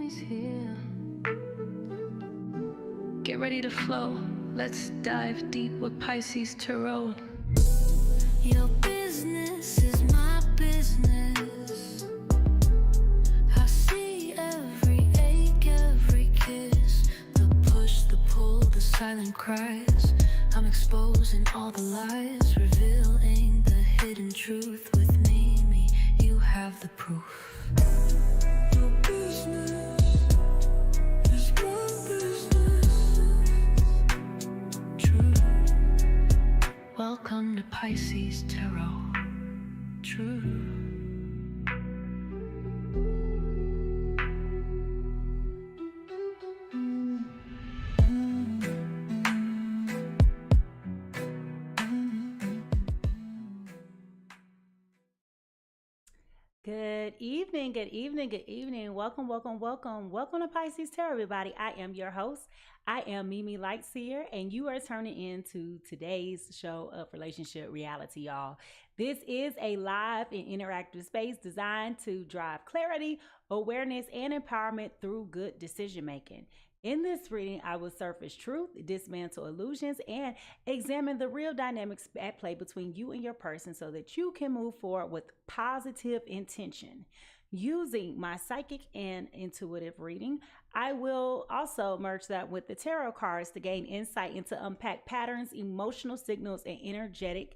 Geminis here. Get ready to flow. Let's dive deep with Pisces Tarot. Your business is my business. I see every ache, every kiss, the push, the pull, the silent cries. I'm exposing all the lies, revealing the hidden truth. With me, you have the proof. Your business is my business. True. Welcome to Pisces Tarot. True. Good evening, good evening, good evening. Welcome to Pisces Tarot, everybody. I am your host. I am Mimi Lightseer, and you are turning into today's show of relationship reality, y'all. This is a live and interactive space designed to drive clarity, awareness, and empowerment through good decision making. In this reading, I will surface truth, dismantle illusions, and examine the real dynamics at play between you and your person so that you can move forward with positive intention. Using my psychic and intuitive reading, I will also merge that with the tarot cards to gain insight into unpack patterns, emotional signals, and energetic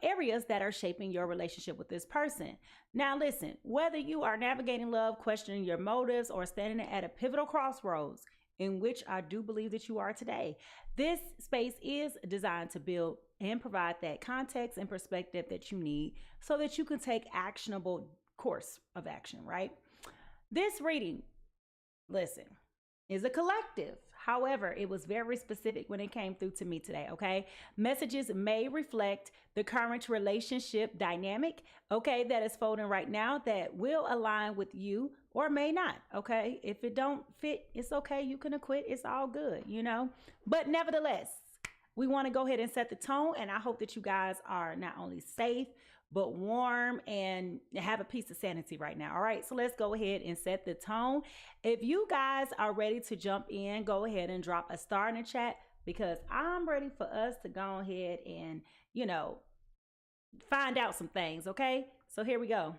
areas that are shaping your relationship with this person. Now, listen, whether you are navigating love, questioning your motives, or standing at a pivotal crossroads, in which I do believe that you are today, this space is designed to build and provide that context and perspective that you need so that you can take actionable course of action, right? This reading, listen, is a collective. However, it was very specific when it came through to me today, okay? Messages may reflect the current relationship dynamic, okay, that is folding right now that will align with you or may not, okay? If it don't fit, it's okay. You can quit. It's all good, you know? But nevertheless, we want to go ahead and set the tone, and I hope that you guys are not only safe, but warm and have a piece of sanity right now. All right, so let's go ahead and set the tone. If you guys are ready to jump in, go ahead and drop a star in the chat because I'm ready for us to go ahead and, you know, find out some things, okay? So here we go.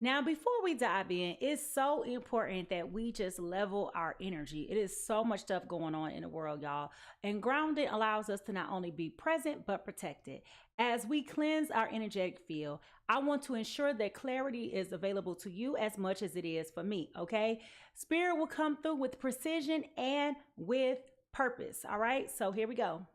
Now, before we dive in, it's so important that we just level our energy. It is so much stuff going on in the world, y'all. And grounding allows us to not only be present, but protected. As we cleanse our energetic field, I want to ensure that clarity is available to you as much as it is for me, okay? Spirit will come through with precision and with purpose, all right? So here we go.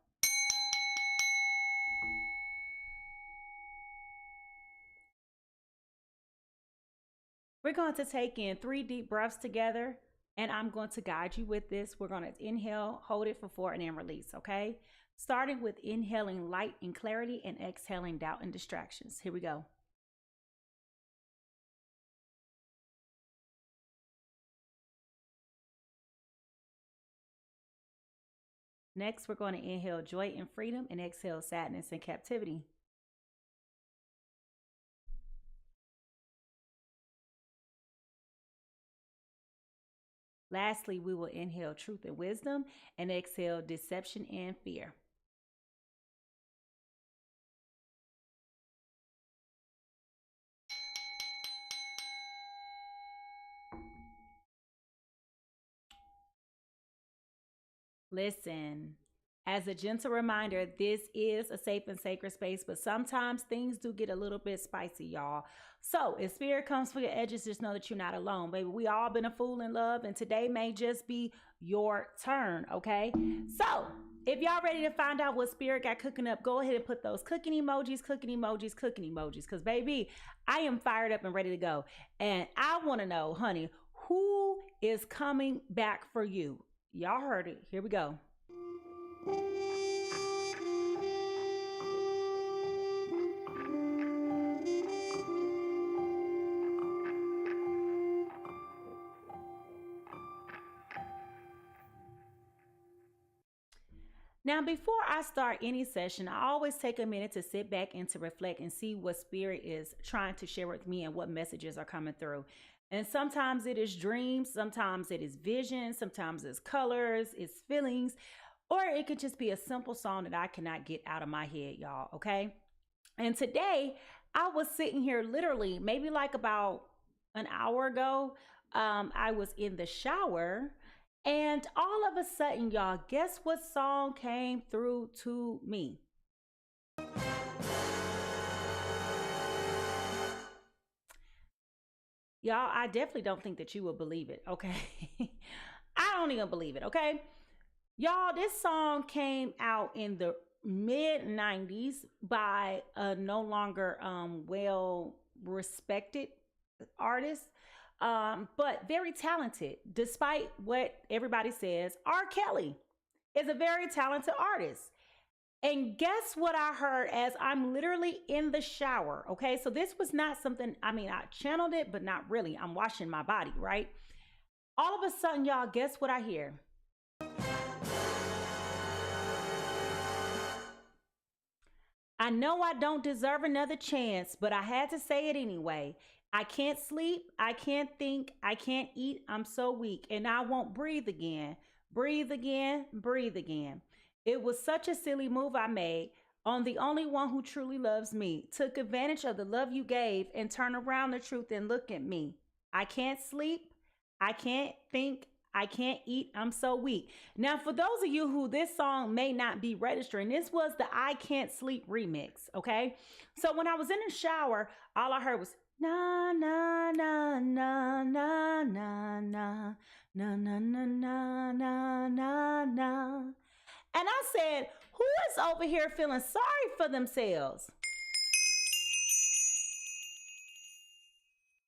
We're going to take in 3 deep breaths together, and I'm going to guide you with this. We're going to inhale, hold it for 4, and then release, okay? Starting with inhaling light and clarity and exhaling doubt and distractions. Here we go. Next, we're going to inhale joy and freedom and exhale sadness and captivity. Lastly, we will inhale truth and wisdom and exhale deception and fear. Listen, as a gentle reminder, this is a safe and sacred space, but sometimes things do get a little bit spicy, y'all. So if spirit comes for your edges, just know that you're not alone, baby. We all been a fool in love, and today may just be your turn, okay? So if y'all ready to find out what spirit got cooking up, go ahead and put those cooking emojis, because baby, I am fired up and ready to go. And I want to know, honey, who is coming back for you? Y'all heard it. Here we go. Now, before I start any session, I always take a minute to sit back and to reflect and see what spirit is trying to share with me and what messages are coming through. And sometimes it is dreams, sometimes it is vision, sometimes it's colors, it's feelings, or it could just be a simple song that I cannot get out of my head, y'all, okay? And today, I was sitting here literally maybe like about an hour ago. I was in the shower, and all of a sudden, y'all, guess what song came through to me? Y'all, I definitely don't think that you will believe it, okay? I don't even believe it, okay? Y'all, this song came out in the mid 90s by a no longer well respected artist, but very talented. Despite what everybody says, R. Kelly is a very talented artist. And guess what I heard as I'm literally in the shower, okay? So this was not something, I mean, I channeled it, but not really. I'm washing my body, right? All of a sudden, y'all, guess what I hear? I know I don't deserve another chance, but I had to say it anyway. I can't sleep, I can't think, I can't eat, I'm so weak, and I won't breathe again. Breathe again, breathe again. It was such a silly move I made on the only one who truly loves me. Took advantage of the love you gave and turned around the truth and look at me. I can't sleep, I can't think, I can't eat, I'm so weak. Now, for those of you who this song may not be registering, this was the I Can't Sleep remix, okay? So when I was in the shower, all I heard was na na na na na na na na na na na na na na. And I said, who is over here feeling sorry for themselves?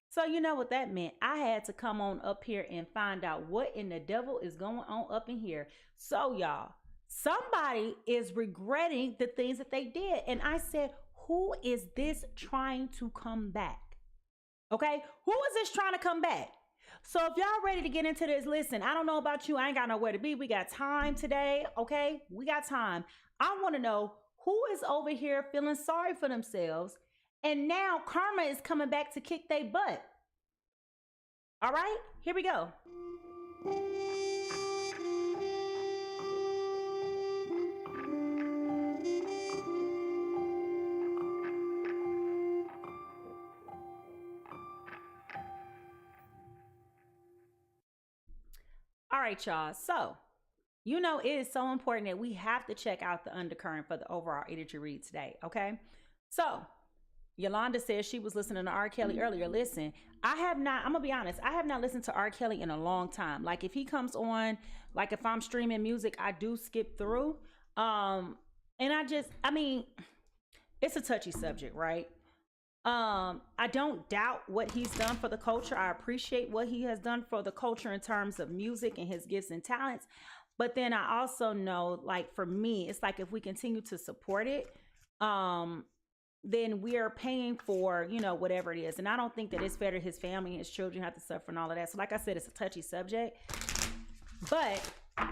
So you know what that meant. I had to come on up here and find out what in the devil is going on up in here. So y'all, somebody is regretting the things that they did. And I said, who is this trying to come back? Okay, who is this trying to come back? So if y'all ready to get into this, listen, I don't know about you. I ain't got nowhere to be. We got time today, okay? We got time. I want to know who is over here feeling sorry for themselves, and now karma is coming back to kick their butt. All right, here we go. All right, y'all. So, you know, it is so important that we have to check out the undercurrent for the overall energy read today, okay? So, Yolanda says she was listening to R. Kelly earlier. Listen, I'm going to be honest, I have not listened to R. Kelly in a long time. Like, if he comes on, like if I'm streaming music, I do skip through. And I mean, it's a touchy subject, right? I don't doubt what he's done for the culture. I appreciate what he has done for the culture in terms of music and his gifts and talents. But then I also know, like, for me, it's like if we continue to support it, then we are paying for, you know, whatever it is. And I don't think that it's fair to his family and his children have to suffer and all of that. So like I said, it's a touchy subject. But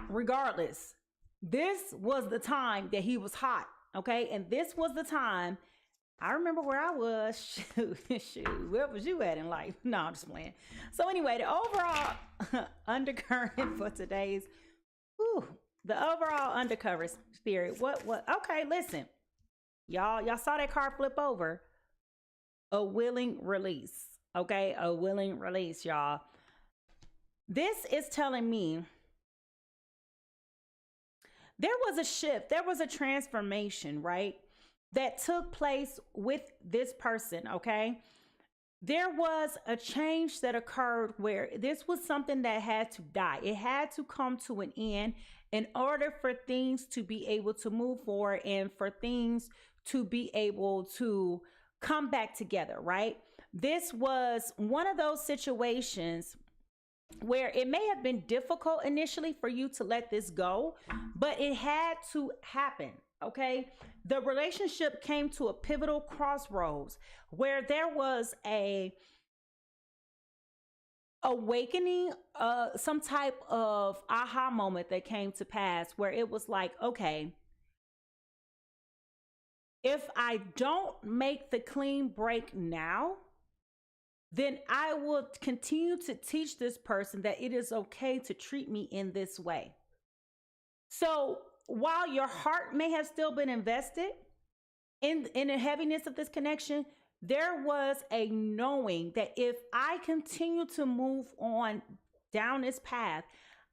regardless, this was the time that he was hot, okay? And this was the time, I remember where I was. Shoot, where was you at in life? No, I'm just playing. So anyway, the overall undercurrent for today's, the overall undercover spirit. Okay, listen. Y'all saw that card flip over. A willing release. Okay, a willing release, y'all. This is telling me there was a shift, there was a transformation, right? That took place with this person, okay? There was a change that occurred where this was something that had to die. It had to come to an end in order for things to be able to move forward and for things to be able to come back together, right? This was one of those situations where it may have been difficult initially for you to let this go, but it had to happen, okay? The relationship came to a pivotal crossroads where there was a awakening, some type of aha moment that came to pass where it was like, okay, if I don't make the clean break now, then I will continue to teach this person that it is okay to treat me in this way. So while your heart may have still been invested in the heaviness of this connection, there was a knowing that if I continue to move on down this path,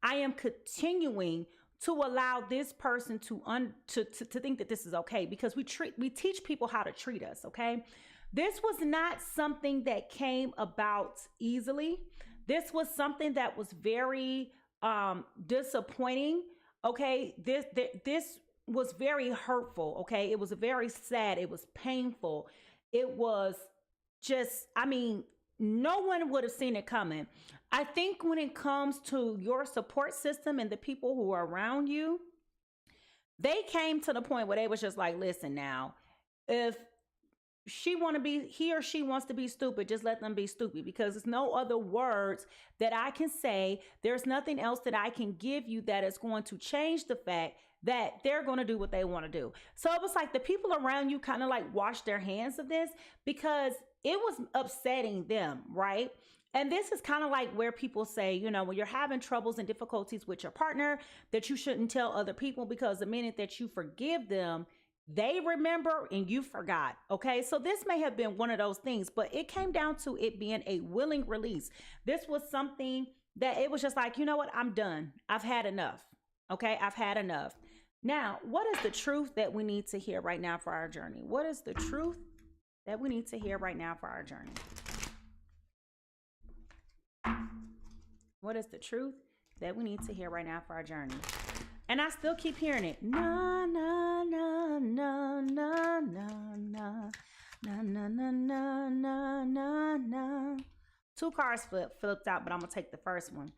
I am continuing to allow this person to think that this is okay, because we teach people how to treat us, okay? This was not something that came about easily. This was something that was very disappointing, okay? This was very hurtful, okay? It was very sad. It was painful. It was just, I mean, no one would have seen it coming. I think when it comes to your support system and the people who are around you, they came to the point where they was just like, listen now, if he or she wants to be stupid, just let them be stupid, because there's no other words that I can say. There's nothing else that I can give you that is going to change the fact that they're going to do what they want to do. So it was like the people around you kind of like washed their hands of this because it was upsetting them, right? And this is kind of like where people say, you know, when you're having troubles and difficulties with your partner, that you shouldn't tell other people, because the minute that you forgive them, they remember and you forgot. Okay. So this may have been one of those things, but it came down to it being a willing release. This was something that it was just like, you know what? I'm done. I've had enough. Okay. I've had enough. Now, what is the truth that we need to hear right now for our journey? What is the truth that we need to hear right now for our journey? What is the truth that we need to hear right now for our journey? And I still keep hearing it. Na, na, na, na, na, na, na, na, na, na, na, na, na, na. Two cards flipped out, but I'm going to take the first one.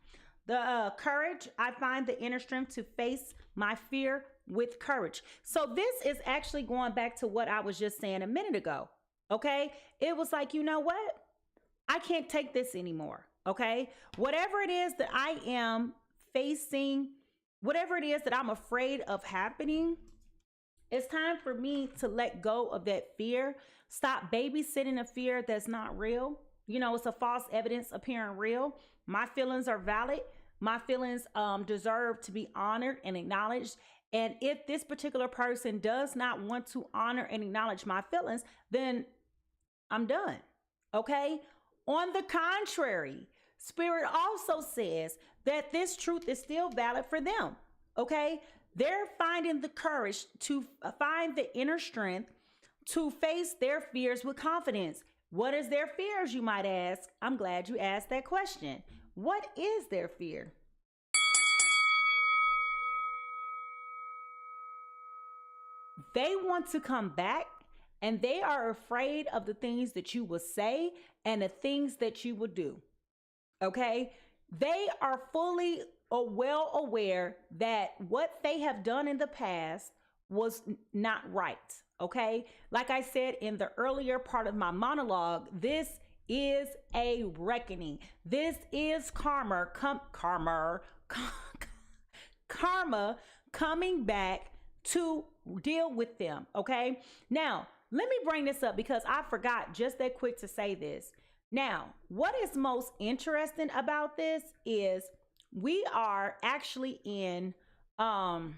The courage. I find the inner strength to face my fear with courage. So this is actually going back to what I was just saying a minute ago. Okay. It was like, you know what? I can't take this anymore. Okay. Whatever it is that I am facing, whatever it is that I'm afraid of happening, it's time for me to let go of that fear. Stop babysitting a fear that's not real. You know, it's a false evidence appearing real. My feelings are valid. My feelings deserve to be honored and acknowledged. And if this particular person does not want to honor and acknowledge my feelings, then I'm done. Okay? On the contrary, Spirit also says that this truth is still valid for them. Okay? They're finding the courage to find the inner strength to face their fears with confidence. What is their fears, you might ask? I'm glad you asked that question. What is their fear? They want to come back, and they are afraid of the things that you will say and the things that you will do. Okay? They are fully well aware that what they have done in the past was not right. Okay? Like I said in the earlier part of my monologue, this is a reckoning. This is karma coming back to deal with them. Okay? Now, let me bring this up because I forgot just that quick to say this. Now, what is most interesting about this is we are actually in a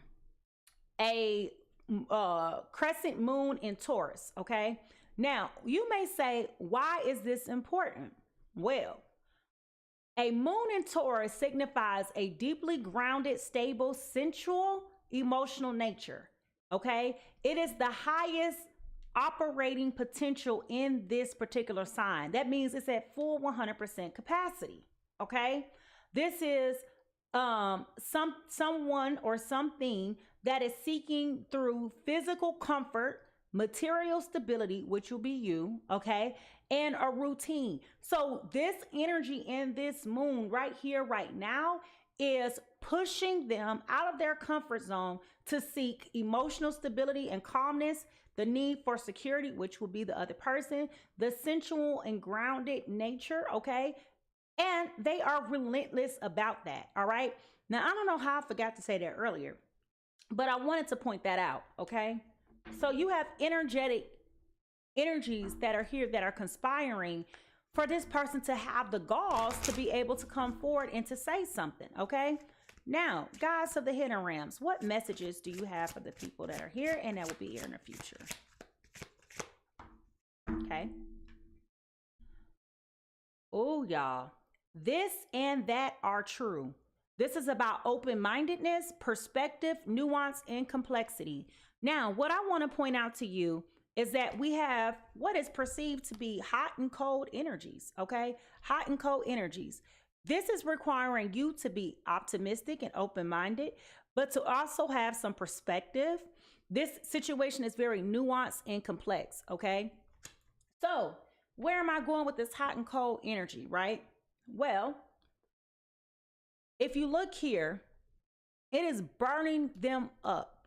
crescent moon in Taurus. Okay. Now, you may say, why is this important? Well, a moon in Taurus signifies a deeply grounded, stable, sensual, emotional nature. Okay. It is the highest operating potential in this particular sign. That means it's at full 100% capacity. Okay. This is someone or something that is seeking through physical comfort, material stability, which will be you, okay, and a routine. So this energy in this moon right here, right now, is pushing them out of their comfort zone to seek emotional stability and calmness, the need for security, which will be the other person, the sensual and grounded nature, okay? And they are relentless about that, all right? Now, I don't know how I forgot to say that earlier, but I wanted to point that out, okay? So you have energetic energies that are here that are conspiring for this person to have the galls to be able to come forward and to say something, okay? Now, guys of the hidden realms, what messages do you have for the people that are here and that will be here in the future? Okay. Oh, y'all. This and that are true. This is about open-mindedness, perspective, nuance, and complexity. Now, what I want to point out to you is that we have what is perceived to be hot and cold energies, okay? Hot and cold energies. This is requiring you to be optimistic and open-minded, but to also have some perspective. This situation is very nuanced and complex, okay? So, where am I going with this hot and cold energy, right? Well, if you look here, it is burning them up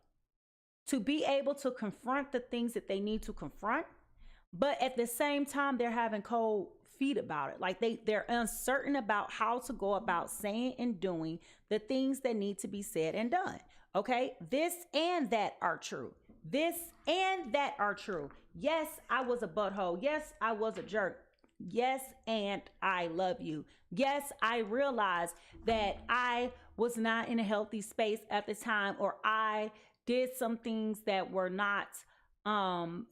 to be able to confront the things that they need to confront. But at the same time, they're having cold feet about it. Like they're uncertain about how to go about saying and doing the things that need to be said and done. Okay. This and that are true. This and that are true. Yes, I was a butthole. Yes, I was a jerk. Yes, and I love you. Yes, I realized that I was not in a healthy space at the time, or I did some things that were not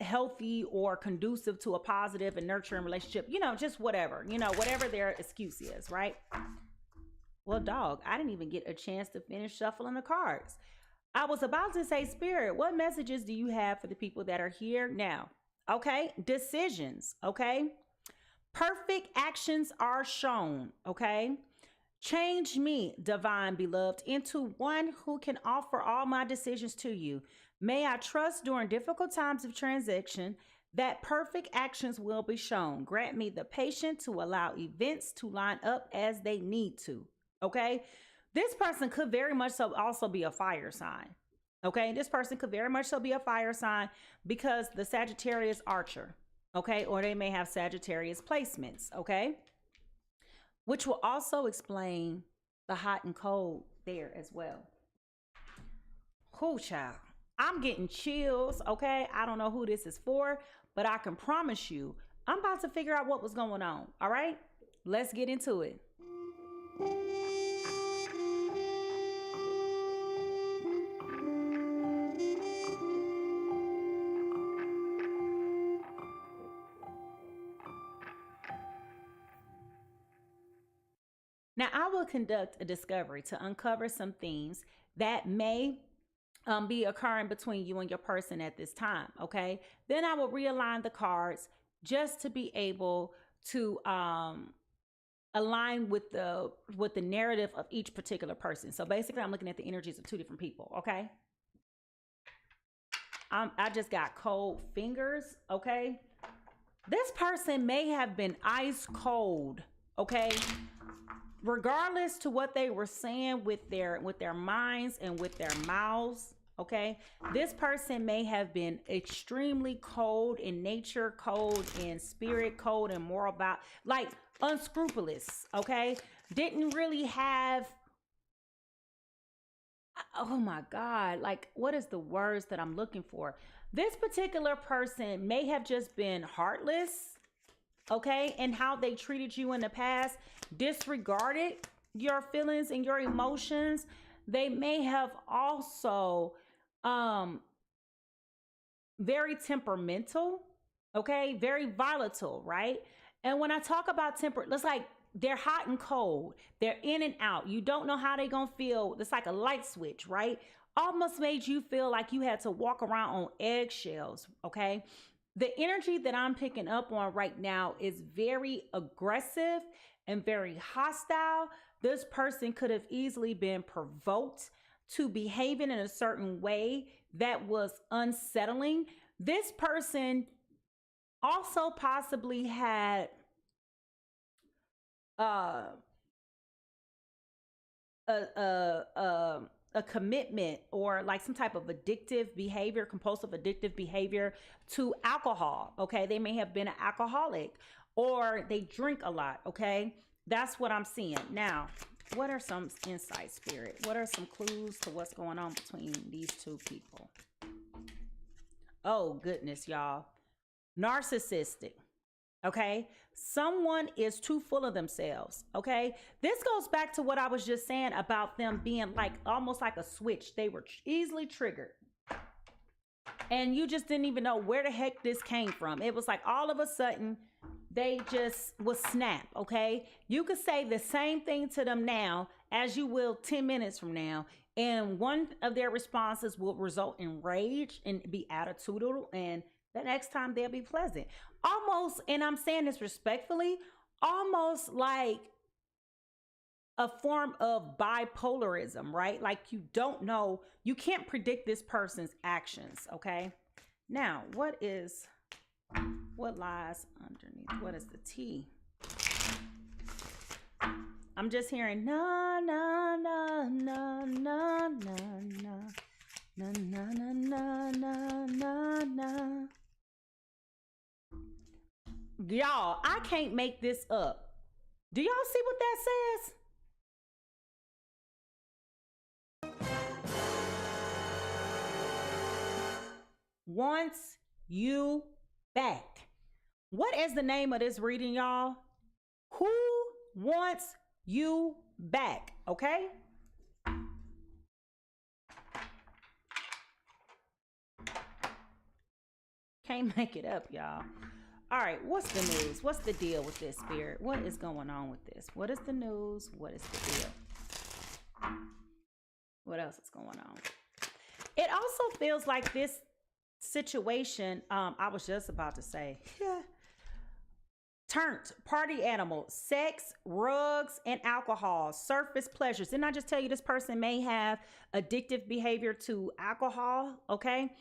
healthy or conducive to a positive and nurturing relationship, just whatever, whatever their excuse is, right? Well, dog, I didn't even get a chance to finish shuffling the cards. I was about to say, Spirit, what messages do you have for the people that are here now? Okay, decisions, okay? Perfect actions are shown, okay? Change me, divine beloved, into one who can offer all my decisions to you. May I trust during difficult times of transition that perfect actions will be shown. Grant me the patience to allow events to line up as they need to. Okay. This person could very much so also be a fire sign. Okay. This person could very much so be a fire sign because the Sagittarius Archer. Okay. Or they may have Sagittarius placements. Okay. Which will also explain the hot and cold there as well. Cool, child. I'm getting chills, okay? I don't know who this is for, but I can promise you, I'm about to figure out what was going on, all right? Let's get into it. Now, I will conduct a discovery to uncover some things that may be occurring between you and your person at this time, okay? Then I will realign the cards just to be able to align with the narrative of each particular person. So basically, I'm looking at the energies of two different people, okay? I just got cold fingers, okay? This person may have been ice cold, okay? Regardless to what they were saying with their minds and with their mouths, okay, this person may have been extremely cold in nature, cold in spirit, cold and moral, about like unscrupulous, okay, didn't really have, oh my God, like what is the words that I'm looking for? This particular person may have just been heartless, okay, and how they treated you in the past, disregarded your feelings and your emotions. They may have also very temperamental, okay, very volatile, right? And when I talk about temper, it's like they're hot and cold, they're in and out, you don't know how they're gonna feel. It's like a light switch, right? Almost made you feel like you had to walk around on eggshells, okay? The energy that I'm picking up on right now is very aggressive and very hostile. This person could have easily been provoked to behaving in a certain way that was unsettling. This person also possibly had a commitment or like some type of addictive behavior, compulsive addictive behavior to alcohol. Okay. They may have been an alcoholic or they drink a lot. Okay. That's what I'm seeing. Now, what are some insight, Spirit? What are some clues to what's going on between these two people? Oh, goodness, y'all. Narcissistic. Okay. Someone is too full of themselves. Okay. This goes back to what I was just saying about them being like almost like a switch. They were easily triggered. And you just didn't even know where the heck this came from. It was like all of a sudden they just was snap. Okay. You could say the same thing to them now as you will 10 minutes from now. And one of their responses will result in rage and be attitudinal. And the next time they'll be pleasant. Almost, and I'm saying this respectfully, almost like a form of bipolarism, right? Like you don't know, you can't predict this person's actions, okay? Now, what lies underneath? What is the T? I'm just hearing na na na na na na na na na na na na na. Y'all, I can't make this up. Do y'all see what that says? Wants you back. What is the name of this reading, y'all? Who wants you back? Okay. Can't make it up, y'all. All right, what's the news? What's the deal with this, Spirit? What is going on with this? What is the news? What is the deal? What else is going on? It also feels like this situation, I was just about to say, turned party animal, sex, rugs, and alcohol, surface pleasures. Didn't I just tell you this person may have addictive behavior to alcohol? Okay.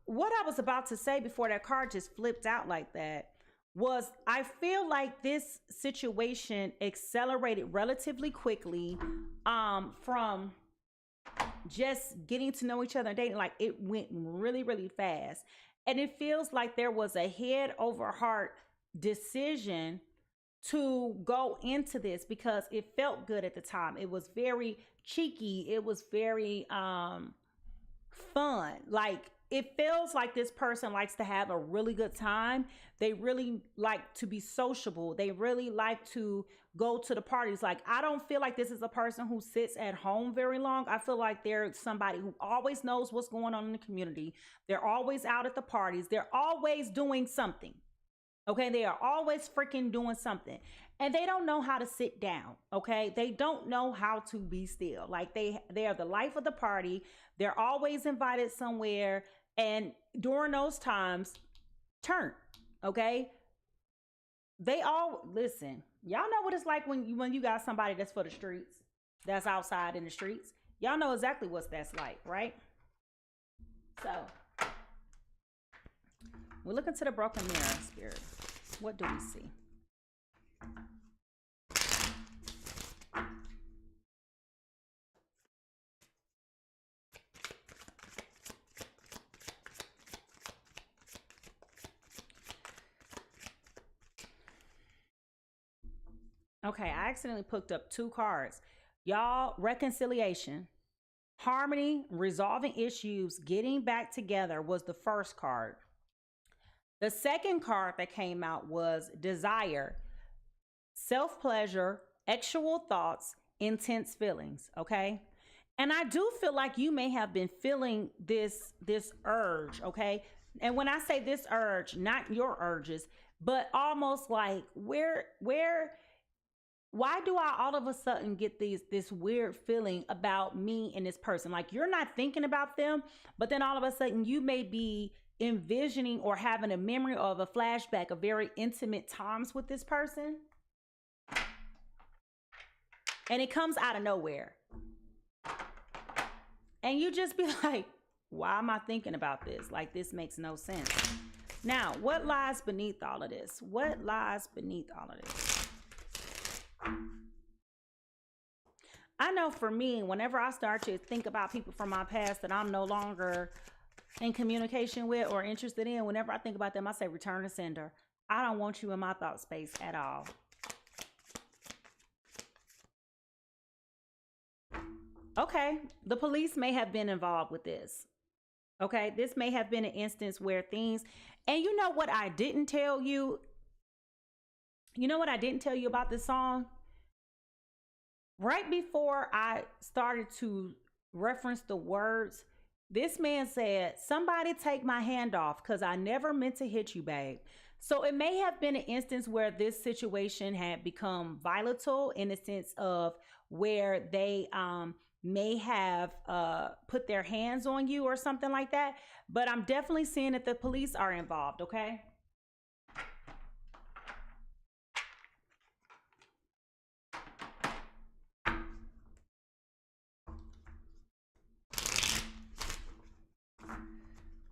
What I was about to say before that card just flipped out like that was I feel like this situation accelerated relatively quickly from just getting to know each other and dating. Like it went really, really fast. And it feels like there was a head over heart decision to go into this because it felt good at the time. It was very cheeky. It was very fun. Like it feels like this person likes to have a really good time. They really like to be sociable. They really like to go to the parties. Like, I don't feel like this is a person who sits at home very long. I feel like they're somebody who always knows what's going on in the community. They're always out at the parties. They're always doing something. Okay, they are always freaking doing something. And they don't know how to sit down. Okay, they don't know how to be still. Like they are the life of the party. They're always invited somewhere. And during those times, turn. Okay, they all listen. Y'all know what it's like when you got somebody that's for the streets, that's outside in the streets. Y'all know exactly what that's like, right? So we're looking to the broken mirror, Spirit. What do we see? Okay, I accidentally picked up two cards. Y'all, reconciliation, harmony, resolving issues, getting back together was the first card. The second card that came out was desire, self-pleasure, actual thoughts, intense feelings, okay? And I do feel like you may have been feeling this urge, okay? And when I say this urge, not your urges, but almost like why do I all of a sudden get this weird feeling about me and this person? Like you're not thinking about them, but then all of a sudden you may be envisioning or having a memory of a flashback of very intimate times with this person. And it comes out of nowhere. And you just be like, why am I thinking about this? Like this makes no sense. Now, what lies beneath all of this? What lies beneath all of this? I know for me, whenever I start to think about people from my past that I'm no longer in communication with or interested in, whenever I think about them, I say return to sender. I don't want you in my thought space at all. Okay, the police may have been involved with this. Okay, this may have been an instance where things, and you know what I didn't tell you? You know what I didn't tell you about this song? Right before I started to reference the words, this man said, "Somebody take my hand off because I never meant to hit you, babe." So it may have been an instance where this situation had become volatile in the sense of where they may have put their hands on you or something like that. But I'm definitely seeing that the police are involved, okay?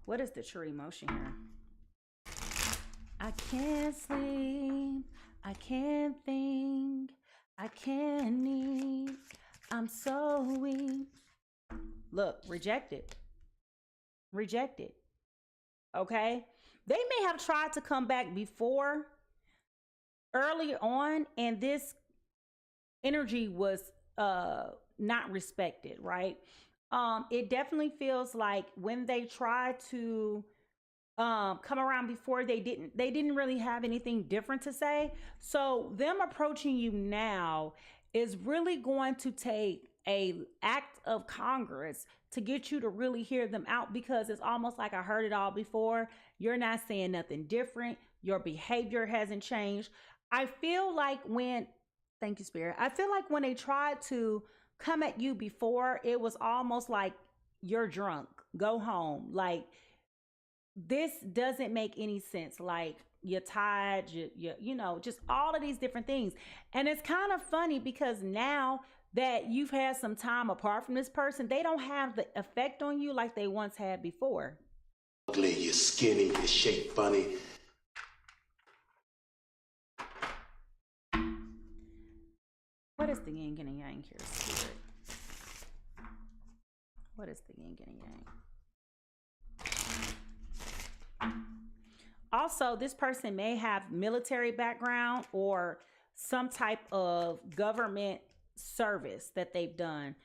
What is the true emotion here? I can't sleep, I can't think, I can't eat, I'm so weak. Look, rejected. Rejected. Okay? They may have tried to come back before, early on, and this energy was not respected, right? It definitely feels like when they try to come around before, they didn't really have anything different to say. So them approaching you now is really going to take a act of Congress to get you to really hear them out, because it's almost like I heard it all before. You're not saying nothing different. Your behavior hasn't changed. I feel like when, thank you, Spirit. I feel like when they tried to come at you before, it was almost like, you're drunk, go home. Like, this doesn't make any sense. Like, you're tired, you know, just all of these different things. And it's kind of funny because now that you've had some time apart from this person, they don't have the effect on you like they once had before. Ugly, you're skinny, you're shaped funny. What is the yin and yang here, Spirit? What is the yin and yang? Also, this person may have military background or some type of government service that they've done.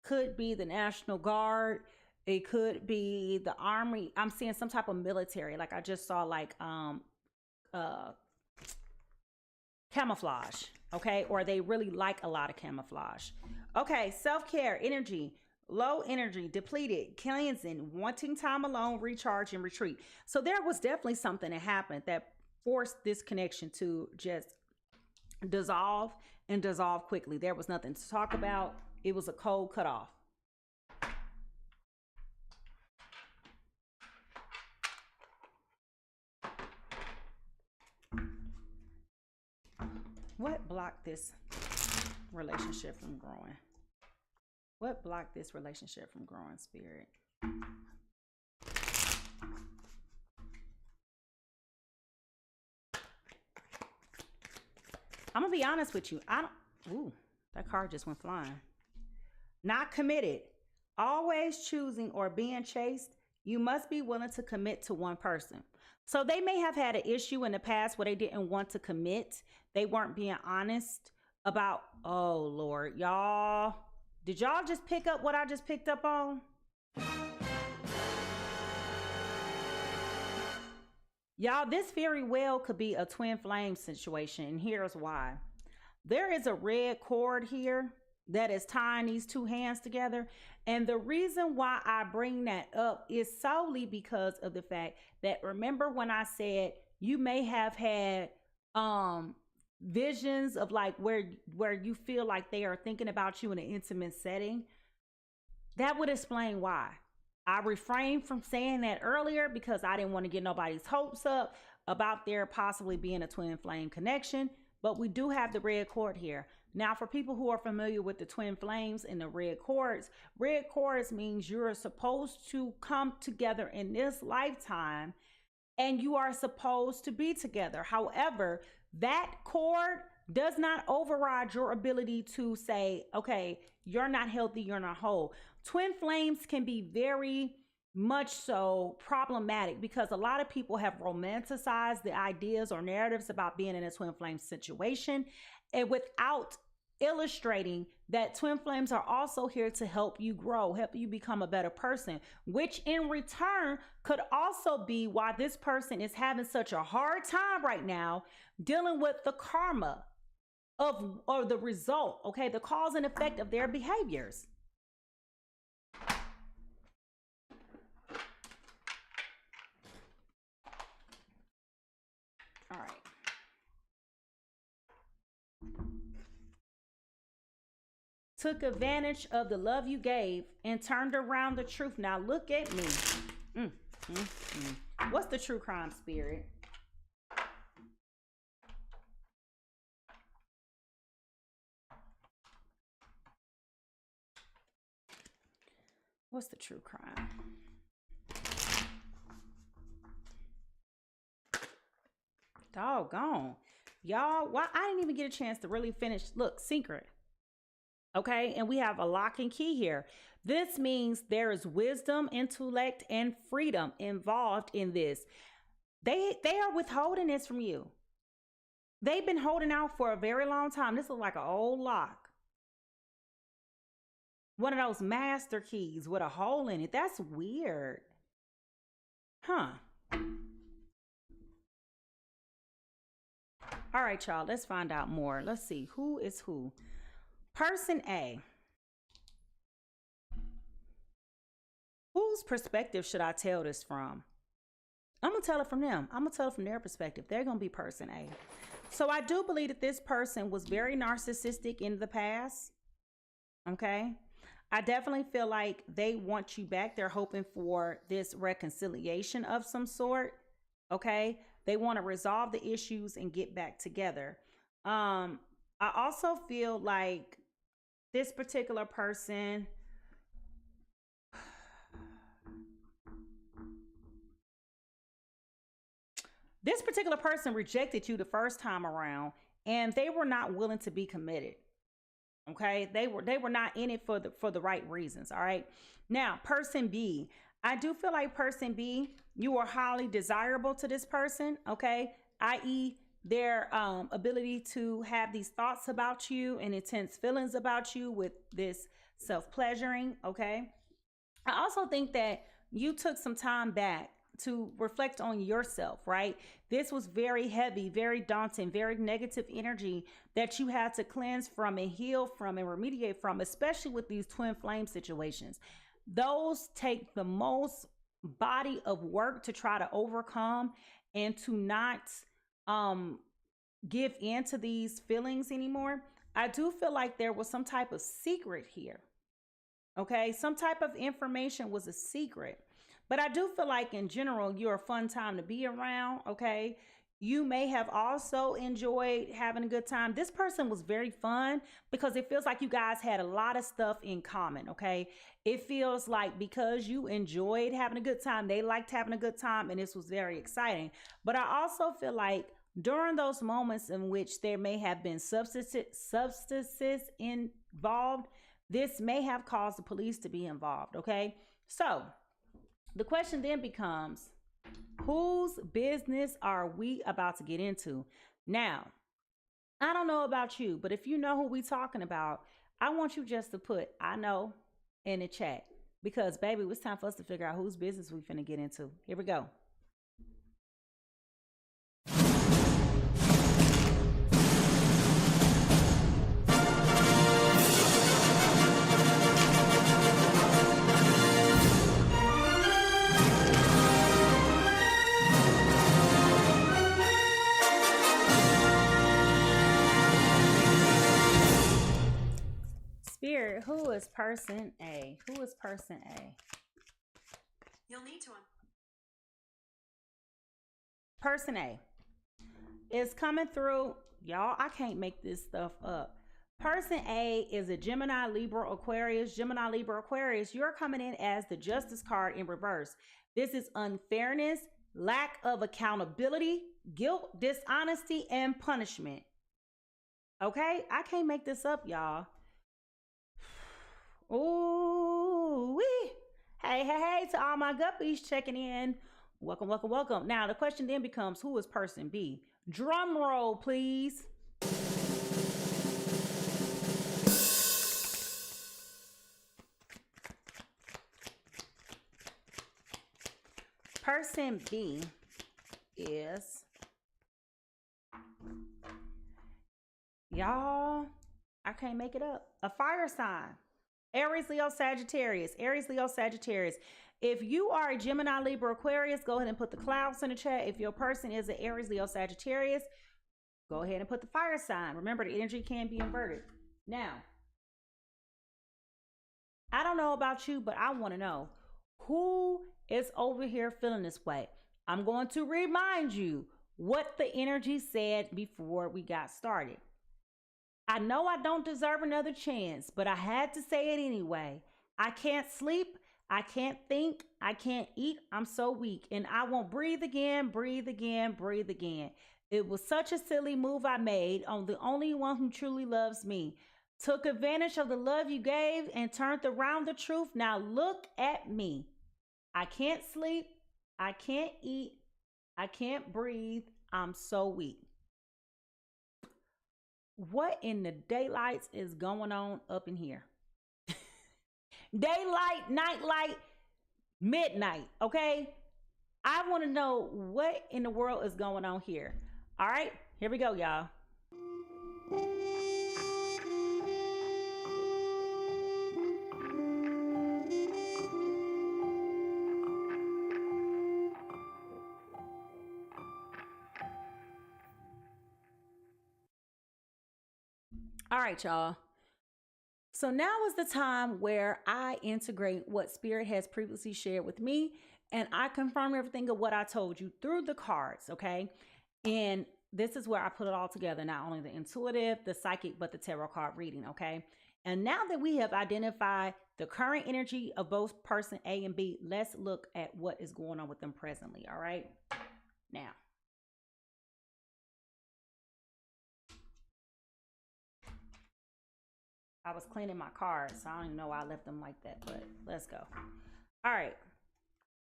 Could be the National Guard. It could be the Army. I'm seeing some type of military. Like I just saw like camouflage. Okay. Or they really like a lot of camouflage. Okay. Self-care, energy. Low energy, depleted, cleansing, wanting time alone, recharge, and retreat. So there was definitely something that happened that forced this connection to just dissolve and dissolve quickly. There was nothing to talk about. It was a cold cutoff. What blocked this relationship from growing? What blocked this relationship from growing, Spirit? I'm gonna be honest with you. That card just went flying. Not committed. Always choosing or being chased. You must be willing to commit to one person. So they may have had an issue in the past where they didn't want to commit. They weren't being honest about, oh Lord, y'all. Did y'all just pick up what I just picked up on? Y'all, this very well could be a twin flame situation, and here's why. There is a red cord here that is tying these two hands together, and the reason why I bring that up is solely because of the fact that, remember when I said you may have had visions of like where you feel like they are thinking about you in an intimate setting? That would explain why. I refrained from saying that earlier because I didn't want to get nobody's hopes up about there possibly being a twin flame connection, but we do have the red cord here. Now, for people who are familiar with the twin flames and the red cords means you're supposed to come together in this lifetime and you are supposed to be together. However, that cord does not override your ability to say, okay, you're not healthy, you're not whole. Twin flames can be very much so problematic because a lot of people have romanticized the ideas or narratives about being in a twin flame situation, and without illustrating that twin flames are also here to help you grow, help you become a better person, which in return could also be why this person is having such a hard time right now dealing with the karma of, or the result, okay, the cause and effect of their behaviors. All right. Took advantage of the love you gave and turned around the truth. Now look at me. What's the true crime spirit? What's the true crime? Doggone. Y'all, why I didn't even get a chance to really finish. Look, secret. Okay, and we have a lock and key here. This means there is wisdom, intellect, and freedom involved in this. They are withholding this from you. They've been holding out for a very long time. This is like an old lock. One of those master keys with a hole in it. That's weird. Huh. All right, y'all, let's find out more. Let's see who is who. Person A. Whose perspective should I tell this from? I'm going to tell it from them. I'm going to tell it from their perspective. They're going to be person A. So I do believe that this person was very narcissistic in the past. Okay. I definitely feel like they want you back. They're hoping for this reconciliation of some sort. Okay. They want to resolve the issues and get back together. I also feel like this particular person, rejected you the first time around, and they were not willing to be committed. Okay, they were not in it for the right reasons. All right. Now, person B, I do feel like person B, you are highly desirable to this person. Okay, i.e., their ability to have these thoughts about you and intense feelings about you with this self-pleasuring. Okay, I also think that you took some time back to reflect on yourself, right? This was very heavy, very daunting, very negative energy that you had to cleanse from and heal from and remediate from, especially with these twin flame situations. Those take the most body of work to try to overcome and to not give in to these feelings anymore. I do feel like there was some type of secret here. Okay, some type of information was a secret. But I do feel like in general, you're a fun time to be around. Okay, you may have also enjoyed having a good time. This person was very fun because it feels like you guys had a lot of stuff in common. Okay, it feels like because you enjoyed having a good time, they liked having a good time, and this was very exciting. But I also feel like during those moments in which there may have been substances involved, this may have caused the police to be involved. Okay, so the question then becomes, whose business are we about to get into? Now, I don't know about you, but if you know who we talking about, I want you just to put "I know" in the chat, because baby, it's time for us to figure out whose business we finna get into. Here we go. Spirit, who is person A? Who is person A? You'll need to. Person A is coming through. Y'all, I can't make this stuff up. Person A is a Gemini, Libra, Aquarius. Gemini, Libra, Aquarius, you're coming in as the Justice card in reverse. This is unfairness, lack of accountability, guilt, dishonesty, and punishment. Okay? I can't make this up, y'all. Ooh, wee. Hey, to all my guppies checking in. Welcome, welcome, welcome. Now, the question then becomes, who is person B? Drum roll, please. Person B is, y'all, I can't make it up, a fire sign. Aries, Leo, Sagittarius. Aries, Leo, Sagittarius. If you are a Gemini, Libra, Aquarius, go ahead and put the clouds in the chat. If your person is an Aries, Leo, Sagittarius, go ahead and put the fire sign. Remember, the energy can be inverted. Now, I don't know about you, but I want to know who is over here feeling this way. I'm going to remind you what the energy said before we got started. I know I don't deserve another chance, but I had to say it anyway. I can't sleep. I can't think. I can't eat. I'm so weak. And I won't breathe again, breathe again, breathe again. It was such a silly move I made on the only one who truly loves me. Took advantage of the love you gave and turned around the truth. Now look at me. I can't sleep. I can't eat. I can't breathe. I'm so weak. What in the daylights is going on up in here? Daylight, nightlight, midnight, okay? I want to know what in the world is going on here. All right, here we go, y'all. All right, y'all. So now is the time where I integrate what Spirit has previously shared with me, and I confirm everything of what I told you through the cards, okay? And this is where I put it all together, not only the intuitive, the psychic, but the tarot card reading, okay? And now that we have identified the current energy of both person A and B, let's look at what is going on with them presently, all right? Now, I was cleaning my cards, so I don't even know why I left them like that, but let's go. All right.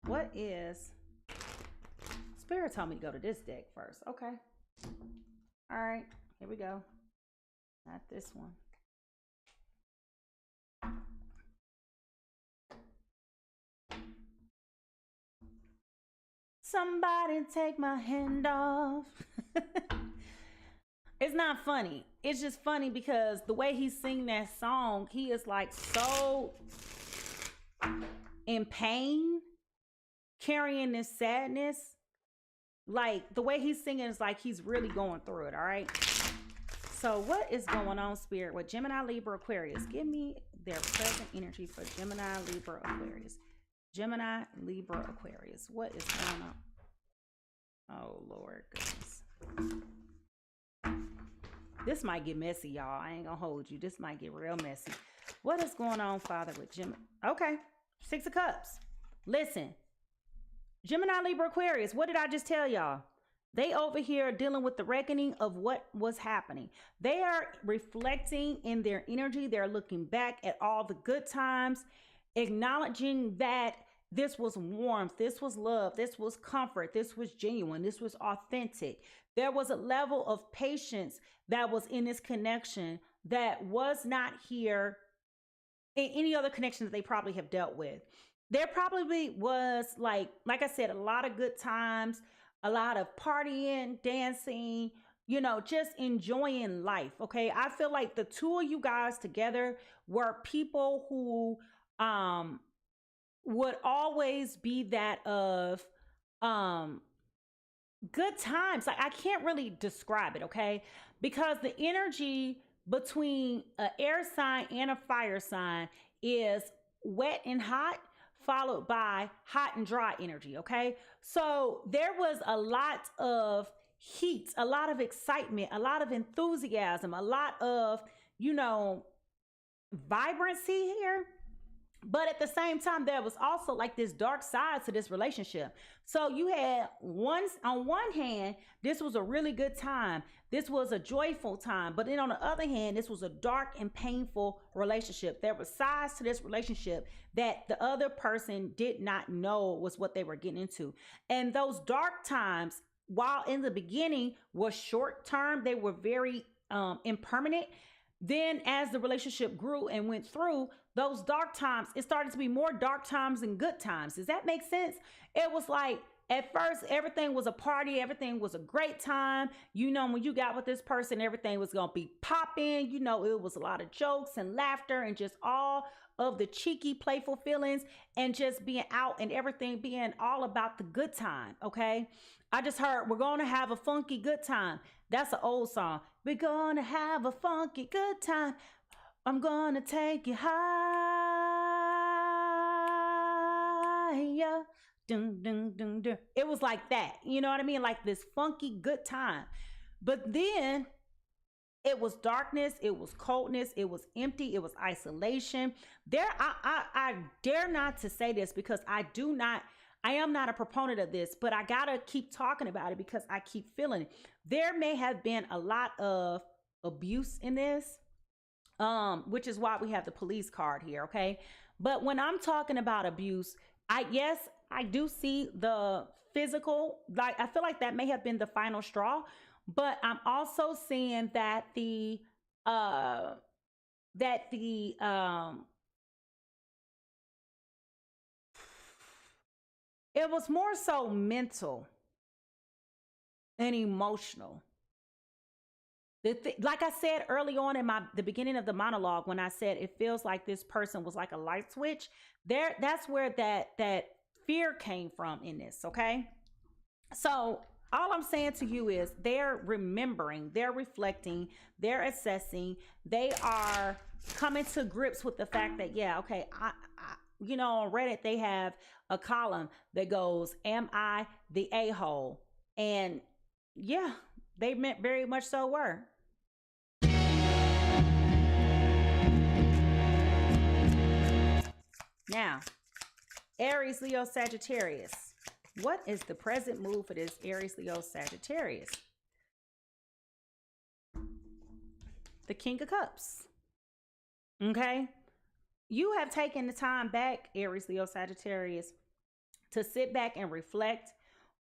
What is... Spirit told me to go to this deck first. Okay. All right. Here we go. Not this one. Somebody take my hand off. It's not funny. It's just funny because the way he's singing that song, he is like so in pain, carrying this sadness. Like the way he's singing is like he's really going through it, all right? So what is going on, Spirit, with Gemini, Libra, Aquarius? Give me their present energy for Gemini, Libra, Aquarius. Gemini, Libra, Aquarius. What is going on? Oh, Lord goodness. This might get messy, y'all. I ain't gonna hold you. This might get real messy. What is going on, Father, with Gemini? Okay, 6 of Cups. Listen, Gemini, Libra, Aquarius, what did I just tell y'all? They over here dealing with the reckoning of what was happening. They are reflecting in their energy. They're looking back at all the good times, acknowledging that this was warmth, this was love, this was comfort, this was genuine, this was authentic. There was a level of patience that was in this connection that was not here in any other connection that they probably have dealt with. There probably was, like I said, a lot of good times, a lot of partying, dancing, you know, just enjoying life. Okay. I feel like the two of you guys together were people who would always be that of good times. Like I can't really describe it, okay? Because the energy between an air sign and a fire sign is wet and hot, followed by hot and dry energy, okay? So there was a lot of heat, a lot of excitement, a lot of enthusiasm, a lot of, you know, vibrancy here. But at the same time, there was also like this dark side to this relationship. So you had on one hand, this was a really good time. This was a joyful time. But then on the other hand, this was a dark and painful relationship. There were sides to this relationship that the other person did not know was what they were getting into. And those dark times, while in the beginning was short term, they were very impermanent. Then as the relationship grew and went through, those dark times, it started to be more dark times than good times. Does that make sense? It was like, at first, everything was a party. Everything was a great time. You know, when you got with this person, everything was going to be popping. You know, it was a lot of jokes and laughter and just all of the cheeky, playful feelings and just being out and everything being all about the good time. Okay. I just heard, we're going to have a funky good time. That's an old song. We're going to have a funky good time. I'm going to take you higher. Dun, dun, dun, dun. It was like that. You know what I mean? Like this funky good time. But then it was darkness. It was coldness. It was empty. It was isolation. I dare not to say this because I am not a proponent of this, but I got to keep talking about it because I keep feeling it. There may have been a lot of abuse in this, which is why we have the police card here. Okay. But when I'm talking about abuse, I do see the physical, like I feel like that may have been the final straw, but I'm also seeing that it was more so mental and emotional. Like I said early on in the beginning of the monologue, when I said it feels like this person was like a light switch, that's where that fear came from in this. Okay. So all I'm saying to you is they're remembering, they're reflecting, they're assessing, they are coming to grips with the fact that, yeah, okay, I you know, on Reddit, they have a column that goes, am I the a-hole? And yeah, they meant very much so were. Now, Aries, Leo, Sagittarius. What is the present mood for this Aries, Leo, Sagittarius? The King of Cups. Okay. You have taken the time back, Aries, Leo, Sagittarius, to sit back and reflect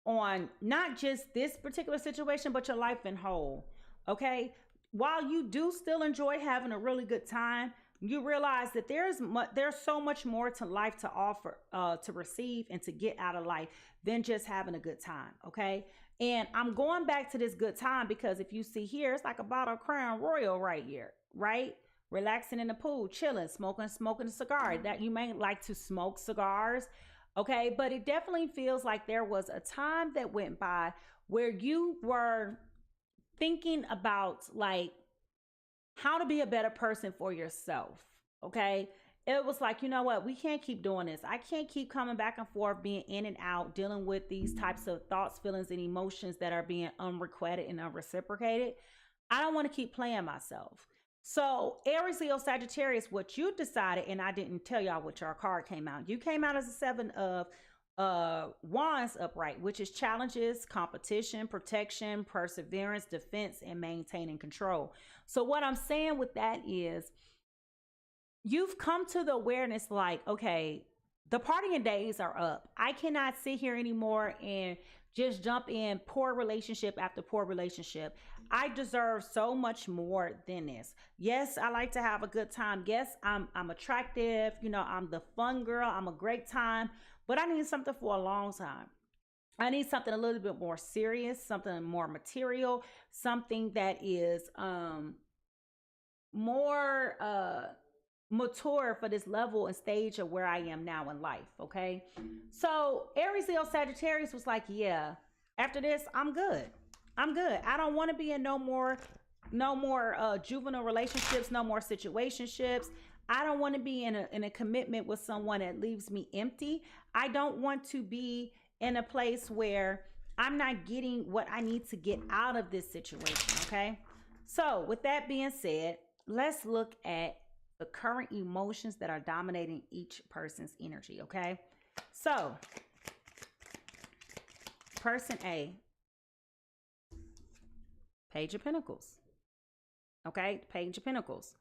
on not just this particular situation, but your life in whole. Okay. While you do still enjoy having a really good time, you realize that there's so much more to life to offer, to receive and to get out of life than just having a good time. Okay. And I'm going back to this good time because if you see here, it's like a bottle of Crown Royal right here, right? Relaxing in the pool, chilling, smoking a cigar. That you may like to smoke cigars. Okay. But it definitely feels like there was a time that went by where you were thinking about like how to be a better person for yourself. Okay. It was like, you know what? We can't keep doing this. I can't keep coming back and forth, being in and out, dealing with these types of thoughts, feelings, and emotions that are being unrequited and unreciprocated. I don't want to keep playing myself. So Aries, Leo, Sagittarius, what you decided, and I didn't tell y'all what your card came out. You came out as a 7 of Wands upright, which is challenges, competition, protection, perseverance, defense, and maintaining control. So what I'm saying with that is you've come to the awareness like, okay, the partying days are up. I cannot sit here anymore and just jump in poor relationship after poor relationship. I deserve so much more than this. Yes, I like to have a good time. Yes, I'm attractive. You know, I'm the fun girl. I'm a great time, but I need something for a long time. I need something a little bit more serious, something more material, something that is more mature for this level and stage of where I am now in life. Okay. So Aries, Leo, Sagittarius was like, yeah, after this, I'm good. I'm good. I don't want to be in no more juvenile relationships, no more situationships. I don't want to be in a commitment with someone that leaves me empty. I don't want to be in a place where I'm not getting what I need to get out of this situation. Okay. So with that being said, let's look at the current emotions that are dominating each person's energy. Okay. So person A, Page of Pentacles. Okay. Page of Pentacles.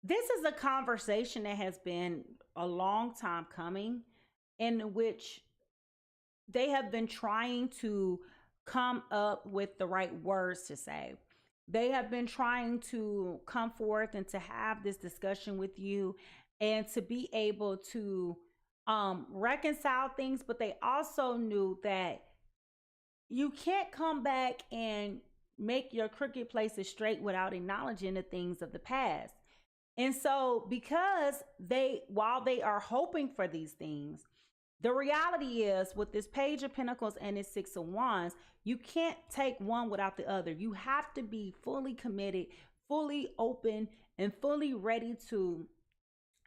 This is a conversation that has been a long time coming, in which they have been trying to come up with the right words to say. They have been trying to come forth and to have this discussion with you and to be able to reconcile things, but they also knew that you can't come back and make your crooked places straight without acknowledging the things of the past. And so because while they are hoping for these things, the reality is with this Page of Pentacles and this Six of Wands, you can't take one without the other. You have to be fully committed, fully open, and fully ready to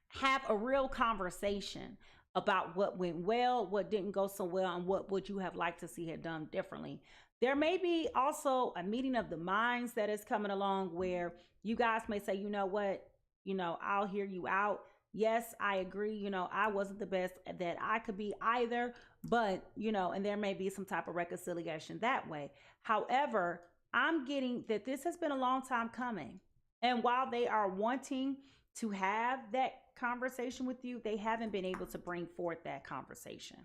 have a real conversation about what went well, what didn't go so well, and what would you have liked to see had done differently. There may be also a meeting of the minds that is coming along where you guys may say, you know what, I'll hear you out. Yes, I agree. I wasn't the best that I could be either, but, and there may be some type of reconciliation that way. However, I'm getting that this has been a long time coming. And while they are wanting to have that conversation with you, they haven't been able to bring forth that conversation.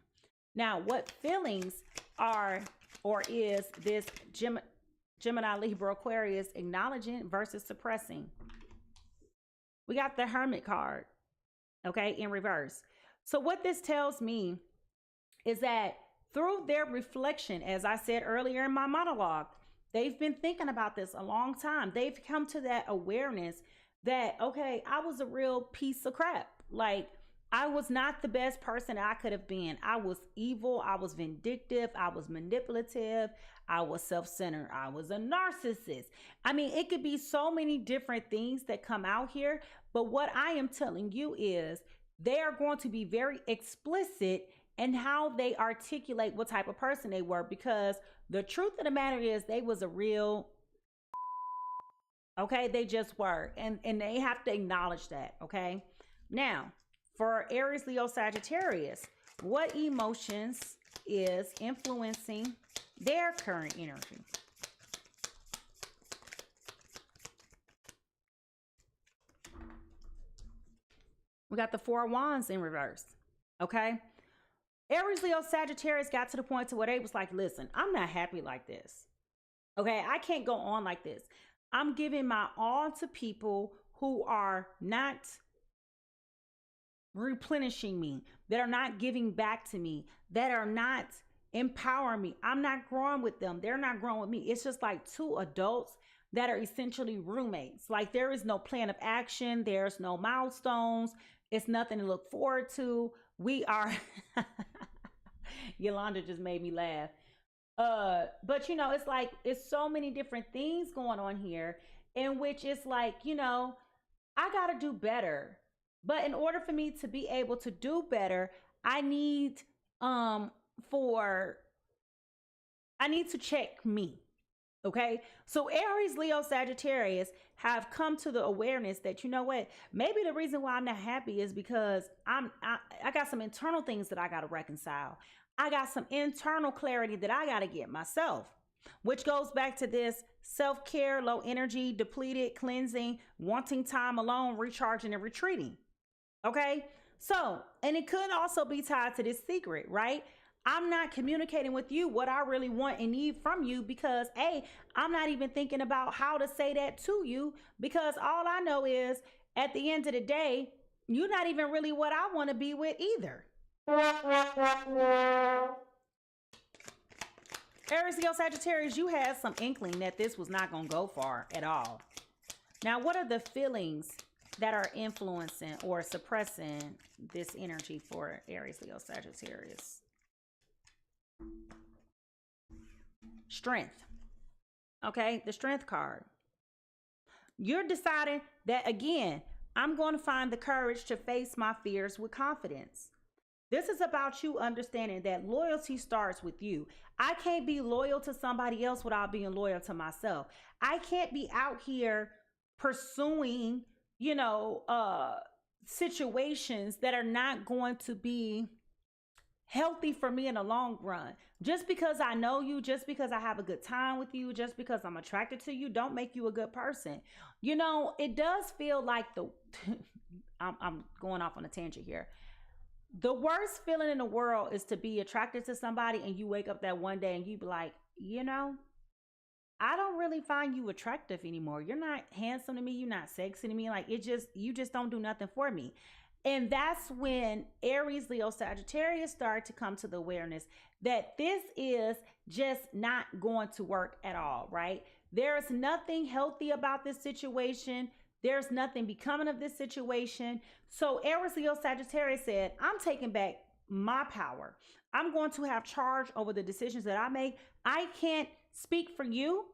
Now, what feelings are or is this Gemini, Libra, Aquarius acknowledging versus suppressing? We got the Hermit card, okay, in reverse. So what this tells me is that through their reflection, as I said earlier in my monologue, they've been thinking about this a long time. They've come to that awareness that, okay, I was a real piece of crap. Like, I was not the best person I could have been. I was evil. I was vindictive. I was manipulative. I was self-centered. I was a narcissist. I mean, it could be so many different things that come out here. But what I am telling you is they are going to be very explicit in how they articulate what type of person they were, because the truth of the matter is they was a real, okay, they just were. And they have to acknowledge that, okay? Now, for Aries, Leo, Sagittarius, what emotions is influencing their current energy? We got the Four of Wands in reverse, okay? Aries, Leo, Sagittarius got to the point to where they was like, listen, I'm not happy like this, okay? I can't go on like this. I'm giving my all to people who are not replenishing me, that are not giving back to me, that are not empowering me. I'm not growing with them. They're not growing with me. It's just like two adults that are essentially roommates. Like, there is no plan of action. There's no milestones. It's nothing to look forward to. We are, Yolanda just made me laugh. But it's like, it's so many different things going on here in which it's like, I got to do better. But in order for me to be able to do better, I need to check me. Okay. So Aries, Leo, Sagittarius have come to the awareness that, maybe the reason why I'm not happy is because I got some internal things that I got to reconcile. I got some internal clarity that I got to get myself, which goes back to this self-care, low energy, depleted, cleansing, wanting time alone, recharging and retreating. Okay. So, and it could also be tied to this secret, right? I'm not communicating with you what I really want and need from you because, I'm not even thinking about how to say that to you, because all I know is at the end of the day, you're not even really what I want to be with either. Aries, Leo, Sagittarius, you had some inkling that this was not going to go far at all. Now, what are the feelings that are influencing or suppressing this energy for Aries, Leo, Sagittarius? Strength. Okay, the Strength card. You're deciding that, again, I'm going to find the courage to face my fears with confidence. This is about you understanding that loyalty starts with you. I can't be loyal to somebody else without being loyal to myself. I can't be out here pursuing, situations that are not going to be healthy for me in the long run. Just because I know you, just because I have a good time with you, just because I'm attracted to you, don't make you a good person. It does feel like I'm going off on a tangent here. The worst feeling in the world is to be attracted to somebody and you wake up that one day and you be like, you know, I don't really find you attractive anymore. You're not handsome to me. You're not sexy to me. Like you just don't do nothing for me. And that's when Aries, Leo, Sagittarius start to come to the awareness that this is just not going to work at all, right? There's nothing healthy about this situation. There's nothing becoming of this situation. So Aries, Leo, Sagittarius said, I'm taking back my power. I'm going to have charge over the decisions that I make. I can't speak for you,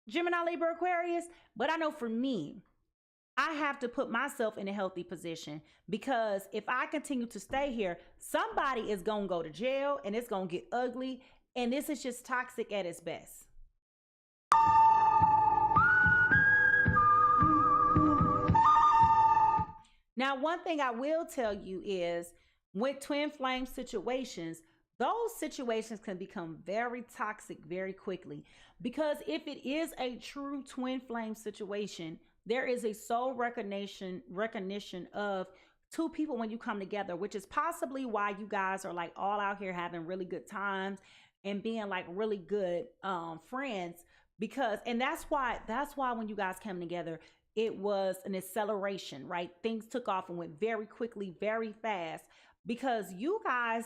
Gemini, Libra, Aquarius, but I know for me, I have to put myself in a healthy position, because if I continue to stay here, somebody is going to go to jail and it's going to get ugly. And this is just toxic at its best. Now, one thing I will tell you is with twin flame situations, those situations can become very toxic very quickly, because if it is a true twin flame situation, there is a soul recognition of two people when you come together, which is possibly why you guys are like all out here having really good times and being like really good friends, because and that's why when you guys came together, it was an acceleration, right? Things took off and went very quickly, very fast, because you guys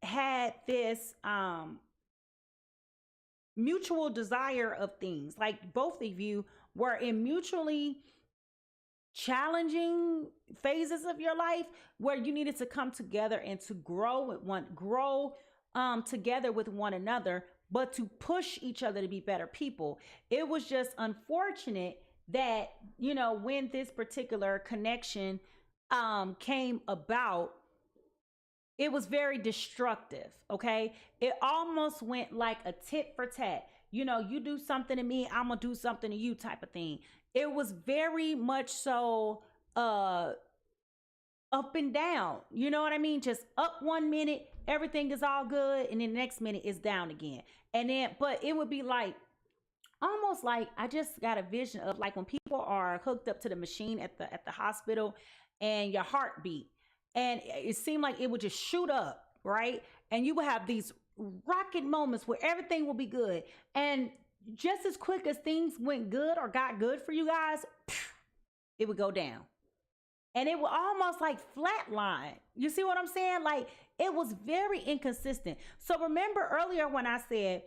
had this mutual desire of things. Like both of you were in mutually challenging phases of your life where you needed to come together and to grow together with one another, but to push each other to be better people. It was just unfortunate that, you know, when this particular connection came about, it was very destructive. Okay. It almost went like a tit for tat. You know, you do something to me, I'm gonna do something to you type of thing. It was very much so up and down. You know what I mean? Just up 1 minute, everything is all good, and then the next minute is down again. And then, but it would be like almost like, I just got a vision of like when people are hooked up to the machine at the hospital and your heart beat, and it seemed like it would just shoot up, right? And you would have these rocket moments where everything will be good, and just as quick as things went good or got good for you guys, it would go down, and it would almost like flatline. You see what I'm saying? Like it was very inconsistent. So remember earlier when I said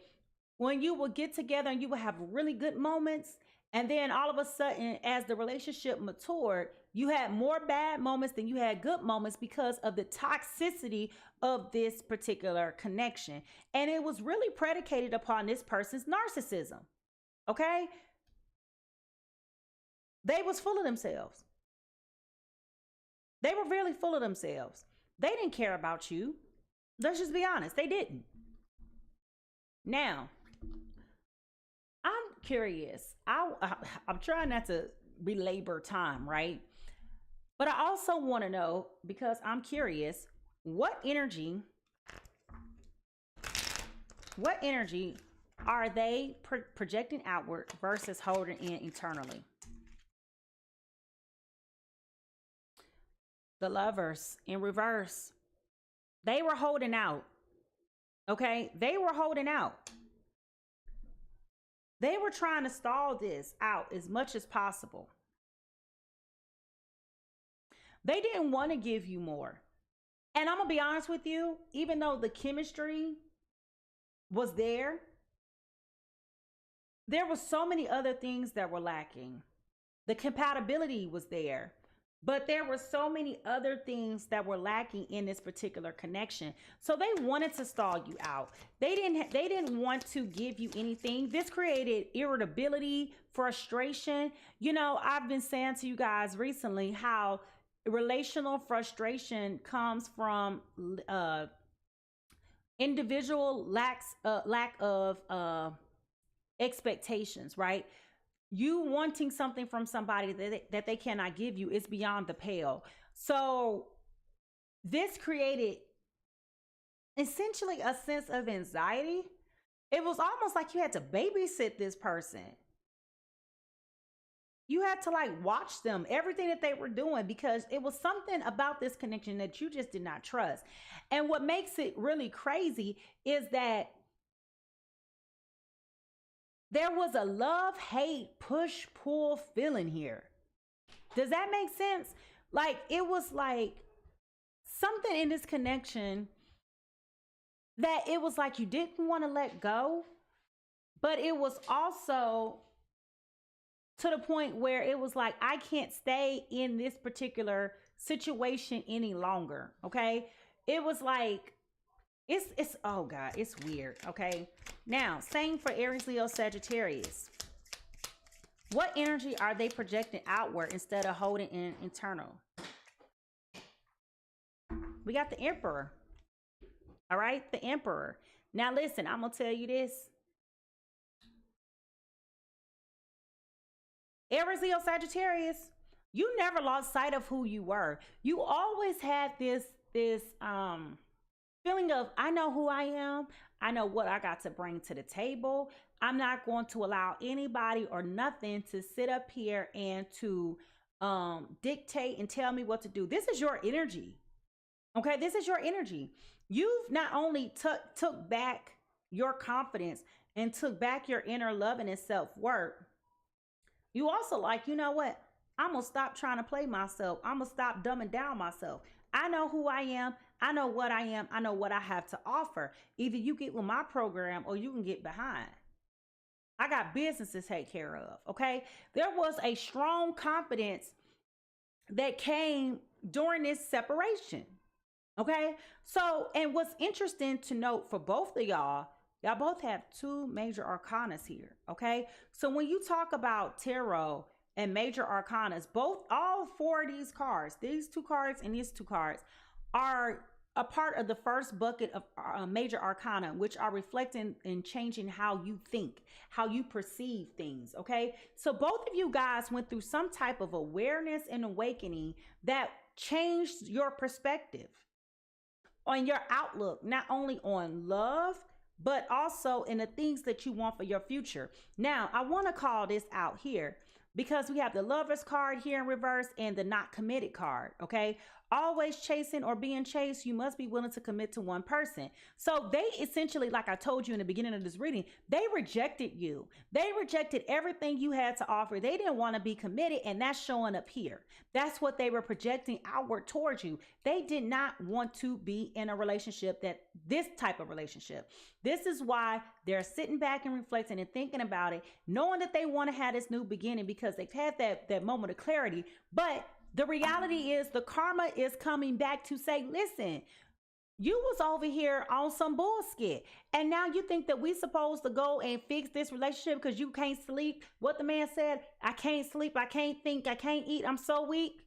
when you would get together and you would have really good moments, and then all of a sudden as the relationship matured, you had more bad moments than you had good moments because of the toxicity of this particular connection. And it was really predicated upon this person's narcissism. Okay? They was full of themselves. They were really full of themselves. They didn't care about you. Let's just be honest. They didn't. Now, I'm curious. I'm trying not to belabor time, right? But I also want to know, because I'm curious, what energy are they projecting outward versus holding in internally? The Lovers in reverse. They were holding out. Okay? They were holding out. They were trying to stall this out as much as possible. They didn't want to give you more. And I'm going to be honest with you, even though the chemistry was there were so many other things that were lacking. The compatibility was there, but there were so many other things that were lacking in this particular connection. So they wanted to stall you out. They didn't want to give you anything. This created irritability, frustration. You know, I've been saying to you guys recently how relational frustration comes from individual lack of expectations, right? You wanting something from somebody that they cannot give you is beyond the pale. So this created essentially a sense of anxiety. It was almost like you had to babysit this person. You had to like watch them, everything that they were doing, because it was something about this connection that you just did not trust. And what makes it really crazy is that There was a love-hate, push-pull feeling here. Does that make sense? Like, it was like something in this connection that it was like you didn't want to let go, but it was also to the point where it was like, I can't stay in this particular situation any longer. Okay. It was like, it's oh God, it's weird. Okay. Now, same for Aries, Leo, Sagittarius. What energy are they projecting outward instead of holding in internal? We got the Emperor. All right. The Emperor. Now, listen, I'm going to tell you this. Aries, Leo, Sagittarius, you never lost sight of who you were. You always had this feeling of, I know who I am. I know what I got to bring to the table. I'm not going to allow anybody or nothing to sit up here and to dictate and tell me what to do. This is your energy. Okay, this is your energy. You've not only took back your confidence and took back your inner loving and self-worth. You also like, you know what? I'm going to stop trying to play myself. I'm going to stop dumbing down myself. I know who I am. I know what I am. I know what I have to offer. Either you get with my program or you can get behind. I got business to take care of. Okay. There was a strong confidence that came during this separation. Okay. So, and what's interesting to note for both of y'all both have two major arcanas here. Okay. So when you talk about tarot and major arcanas, all four of these cards, these two cards and these two cards, are a part of the first bucket of major arcana, which are reflecting and changing how you think, how you perceive things. Okay. So both of you guys went through some type of awareness and awakening that changed your perspective on your outlook, not only on love, but also in the things that you want for your future. Now, I want to call this out here because we have the Lovers card here in reverse and the Not Committed card. Okay. Always chasing or being chased, you must be willing to commit to one person. So they essentially, like I told you in the beginning of this reading, they rejected you. They rejected everything you had to offer. They didn't want to be committed, and that's showing up here. That's what they were projecting outward towards you. They did not want to be in a relationship, this type of relationship. This is why they're sitting back and reflecting and thinking about it, knowing that they want to have this new beginning because they've had that moment of clarity. But the reality is the karma is coming back to say, listen, you was over here on some bullshit. And now you think that we supposed to go and fix this relationship because you can't sleep. What the man said, I can't sleep, I can't think, I can't eat, I'm so weak.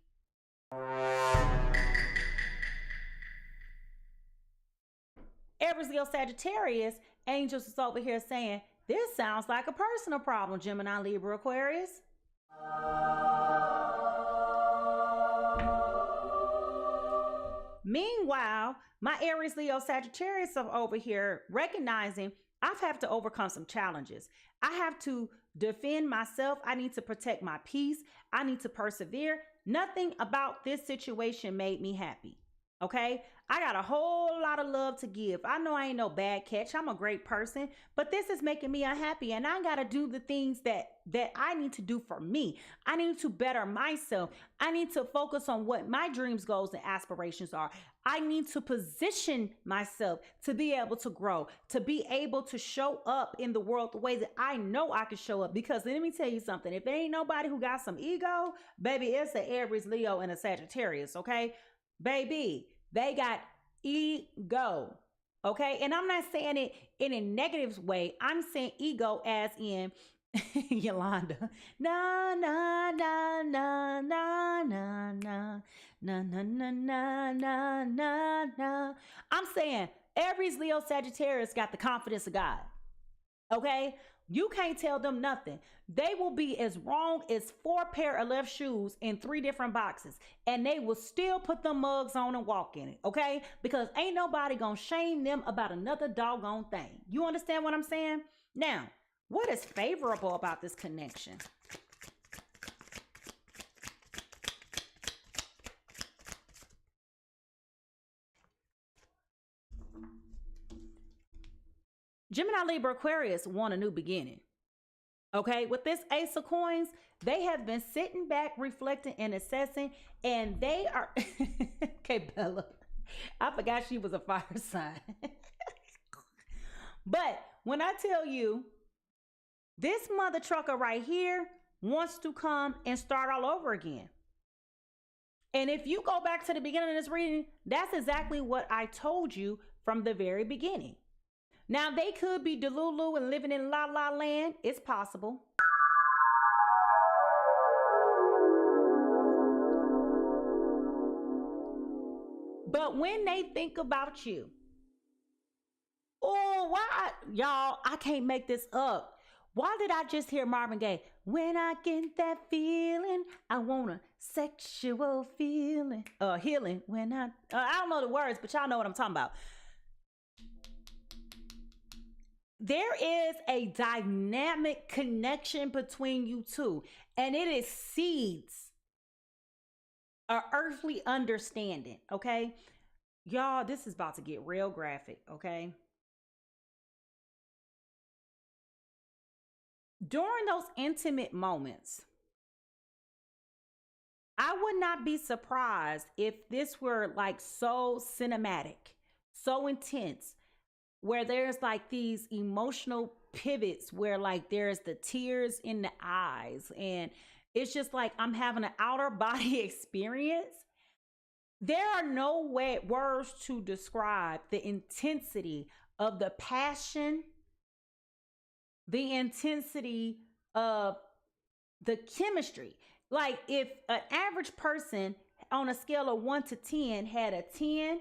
Aries, Leo, Sagittarius, angels is over here saying, this sounds like a personal problem, Gemini, Libra, Aquarius. Meanwhile, my Aries, Leo, Sagittarius are over here recognizing I've had to overcome some challenges. I have to defend myself. I need to protect my peace. I need to persevere. Nothing about this situation made me happy. Okay. I got a whole lot of love to give. I know I ain't no bad catch. I'm a great person, but this is making me unhappy. And I got to do the things that I need to do for me. I need to better myself. I need to focus on what my dreams, goals, and aspirations are. I need to position myself to be able to grow, to be able to show up in the world the way that I know I can show up. Because let me tell you something. If there ain't nobody who got some ego, baby, it's an Aries, Leo, and a Sagittarius. Okay, baby. They got ego, okay? And I'm not saying it in a negative way. I'm saying ego as in Yolanda. Na, na, na, na, na, na, na, na, na, na, na, na, na, na. I'm saying Aries, Leo, Sagittarius got the confidence of God, okay? You can't tell them nothing. They will be as wrong as 4 pair of left shoes in 3 different boxes. And they will still put them mugs on and walk in it. Okay? Because ain't nobody gonna shame them about another doggone thing. You understand what I'm saying? Now, what is favorable about this connection? Gemini, Libra, Aquarius want a new beginning. Okay, with this Ace of Coins, they have been sitting back, reflecting and assessing, and they are okay, Bella. I forgot she was a fire sign. But when I tell you, this mother trucker right here wants to come and start all over again. And if you go back to the beginning of this reading, that's exactly what I told you from the very beginning. Now, they could be delulu and living in la la land. It's possible. But when they think about you, oh, why, y'all, I can't make this up. Why did I just hear Marvin Gaye? When I get that feeling, I want a sexual feeling. Healing. When I don't know the words, but y'all know what I'm talking about. There is a dynamic connection between you two, and it exceeds an earthly understanding, okay? Y'all, this is about to get real graphic, okay? During those intimate moments, I would not be surprised if this were like so cinematic, so intense, where there's like these emotional pivots where like there's the tears in the eyes and it's just like I'm having an outer body experience. There are no words to describe the intensity of the passion, the intensity of the chemistry. Like if an average person on a scale of 1 to 10 had a 10,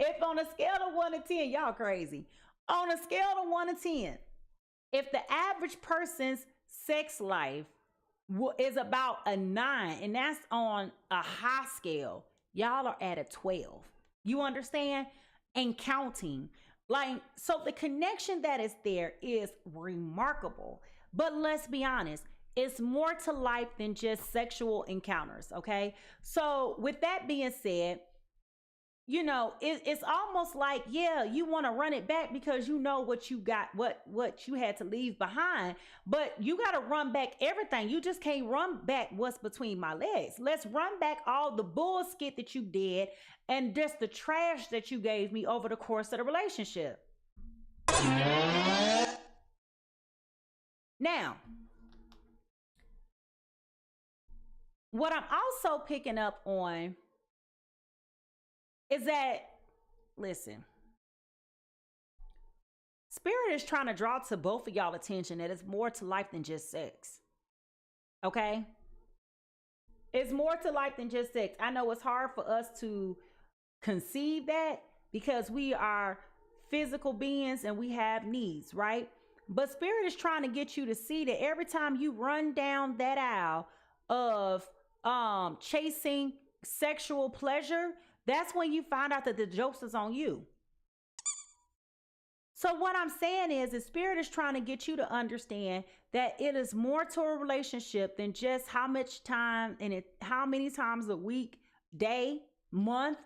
if on a scale of 1 to 10, y'all crazy. On a scale of 1 to 10, if the average person's sex life is about a 9, and that's on a high scale, y'all are at a 12. You understand? And counting. Like, so the connection that is there is remarkable. But let's be honest, it's more to life than just sexual encounters, okay? So with that being said, you know, it's almost like, yeah, you want to run it back because you know what you got, what you had to leave behind, but you got to run back everything. You just can't run back what's between my legs. Let's run back all the bullshit that you did and just the trash that you gave me over the course of the relationship. Now, what I'm also picking up on is that, listen, Spirit is trying to draw to both of y'all attention that it's more to life than just sex. Okay? It's more to life than just sex. I know it's hard for us to conceive that because we are physical beings and we have needs, right? But Spirit is trying to get you to see that every time you run down that aisle of chasing sexual pleasure, that's when you find out that the joke is on you. So what I'm saying is Spirit is trying to get you to understand that it is more to a relationship than just how much time and how many times a week, day, month,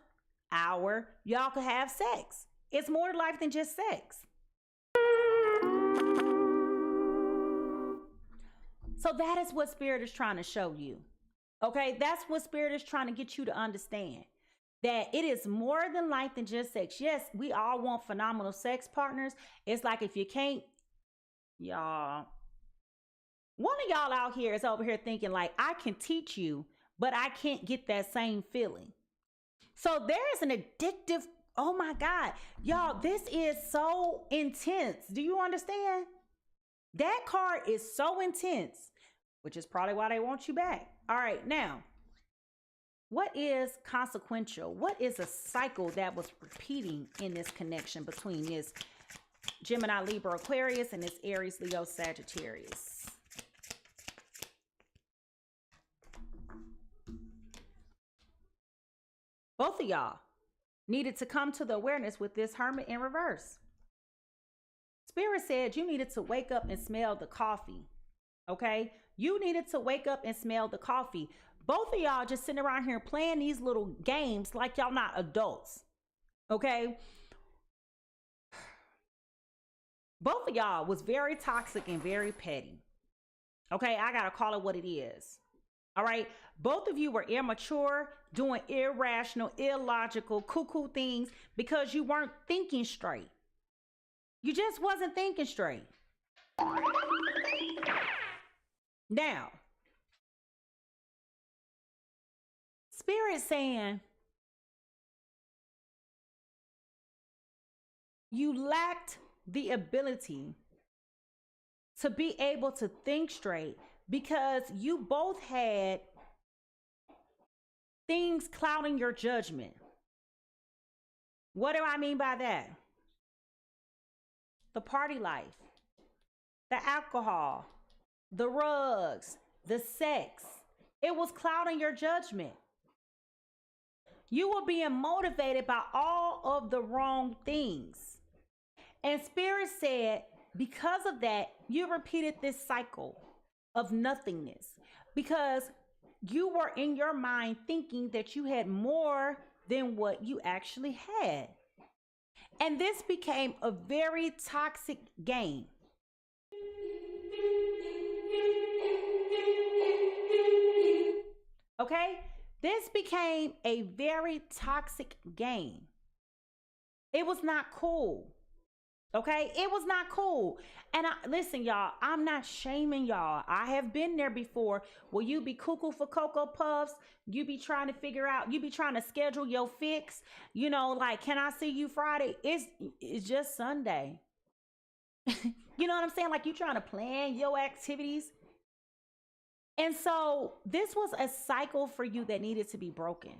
hour, y'all could have sex. It's more to life than just sex. So that is what Spirit is trying to show you. Okay, that's what Spirit is trying to get you to understand. That it is more than life than just sex. Yes, we all want phenomenal sex partners. It's like if you can't, y'all, one of y'all out here is over here thinking like, I can teach you, but I can't get that same feeling. So there is an addictive, oh my God, y'all, this is so intense. Do you understand? That card is so intense, which is probably why they want you back. All right, now, what is consequential? What is a cycle that was repeating in this connection between this Gemini, Libra, Aquarius, and this Aries, Leo, Sagittarius? Both of y'all needed to come to the awareness with this Hermit in reverse. Spirit said you needed to wake up and smell the coffee. Okay? You needed to wake up and smell the coffee. Both of y'all just sitting around here playing these little games like y'all not adults. Okay? both of y'all was very toxic and very petty. Okay, I gotta call it what it is. All right, both of you were immature, doing irrational, illogical, cuckoo things because you weren't thinking straight. You just wasn't thinking straight. Now, Spirit saying you lacked the ability to be able to think straight because you both had things clouding your judgment. What do I mean by that? The party life, the alcohol, the rugs, the sex. It was clouding your judgment. You were being motivated by all of the wrong things. And Spirit said, because of that, you repeated this cycle of nothingness because you were in your mind thinking that you had more than what you actually had. And this became a very toxic game. Okay? This became a very toxic game. It was not cool. Okay? It was not cool. And listen, y'all, I'm not shaming y'all. I have been there before where you be cuckoo for Cocoa Puffs. You be trying to figure out, you be trying to schedule your fix. You know, like, can I see you Friday? It's just Sunday. You know what I'm saying? Like, you trying to plan your activities. And so this was a cycle for you that needed to be broken.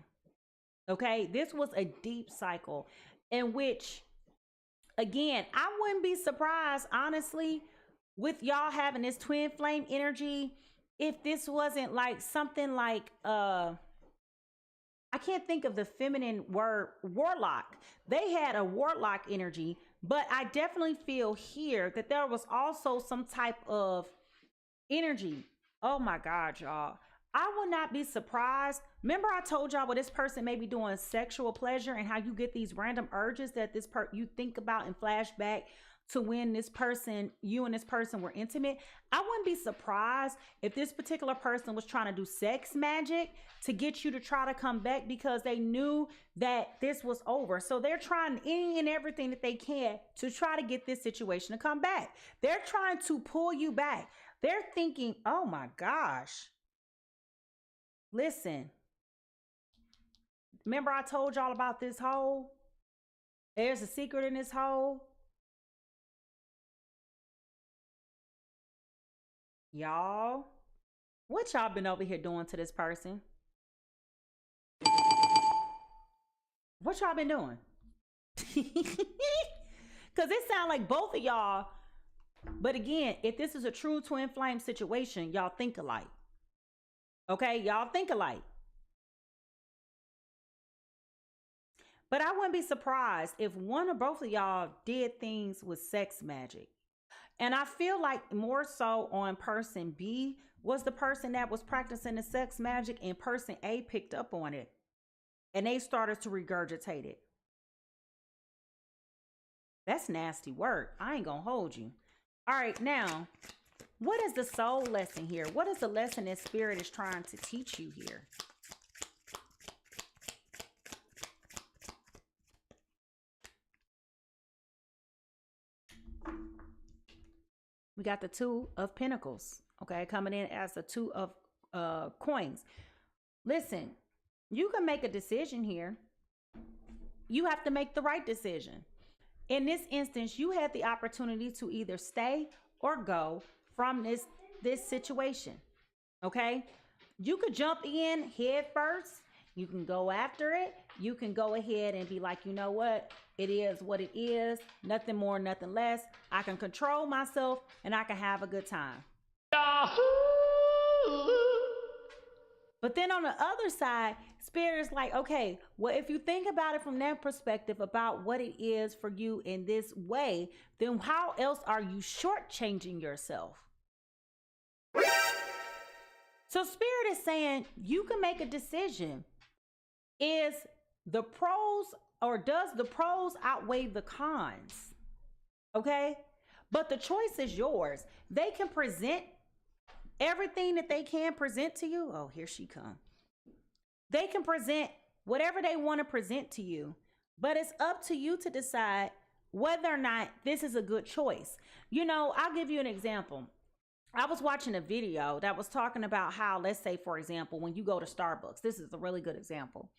Okay? This was a deep cycle in which, again, I wouldn't be surprised, honestly, with y'all having this twin flame energy, if this wasn't like something like, I can't think of the feminine word, warlock. They had a warlock energy, but I definitely feel here that there was also some type of energy. Oh my God, y'all. I would not be surprised. Remember I told y'all what this person may be doing sexual pleasure and how you get these random urges that you think about and flash back to when this person, you and this person were intimate. I wouldn't be surprised if this particular person was trying to do sex magic to get you to try to come back because they knew that this was over. So they're trying any and everything that they can to try to get this situation to come back. They're trying to pull you back. They're thinking, oh my gosh. Listen, remember I told y'all about this hole? There's a secret in this hole. Y'all, what y'all been over here doing to this person? What y'all been doing? Because it sounds like both of y'all, but again, if this is a true twin flame situation, y'all think alike. Okay, y'all think alike. But I wouldn't be surprised if one or both of y'all did things with sex magic. And I feel like more so on person B was the person that was practicing the sex magic, and person A picked up on it and they started to regurgitate it. That's nasty work. I ain't gonna hold you. All right, now, what is the soul lesson here? What is the lesson that Spirit is trying to teach you here? We got the Two of Pentacles, okay, coming in as the Two of Coins. Listen, you can make a decision here. You have to make the right decision. In this instance, you had the opportunity to either stay or go from this situation, okay? You could jump in head first. You can go after it. You can go ahead and be like, you know what? It is what it is. Nothing more, nothing less. I can control myself and I can have a good time. But then on the other side, Spirit is like, okay, well, if you think about it from that perspective about what it is for you in this way, then how else are you shortchanging yourself? So Spirit is saying you can make a decision. Is the pros, or does the pros outweigh the cons? Okay? but the choice is yours. They can present everything that they can present to you. Oh, here she come. They can present whatever they want to present to you, but it's up to you to decide whether or not this is a good choice. You know, I'll give you an example. I was watching a video that was talking about how, let's say, for example, when you go to Starbucks, this is a really good example,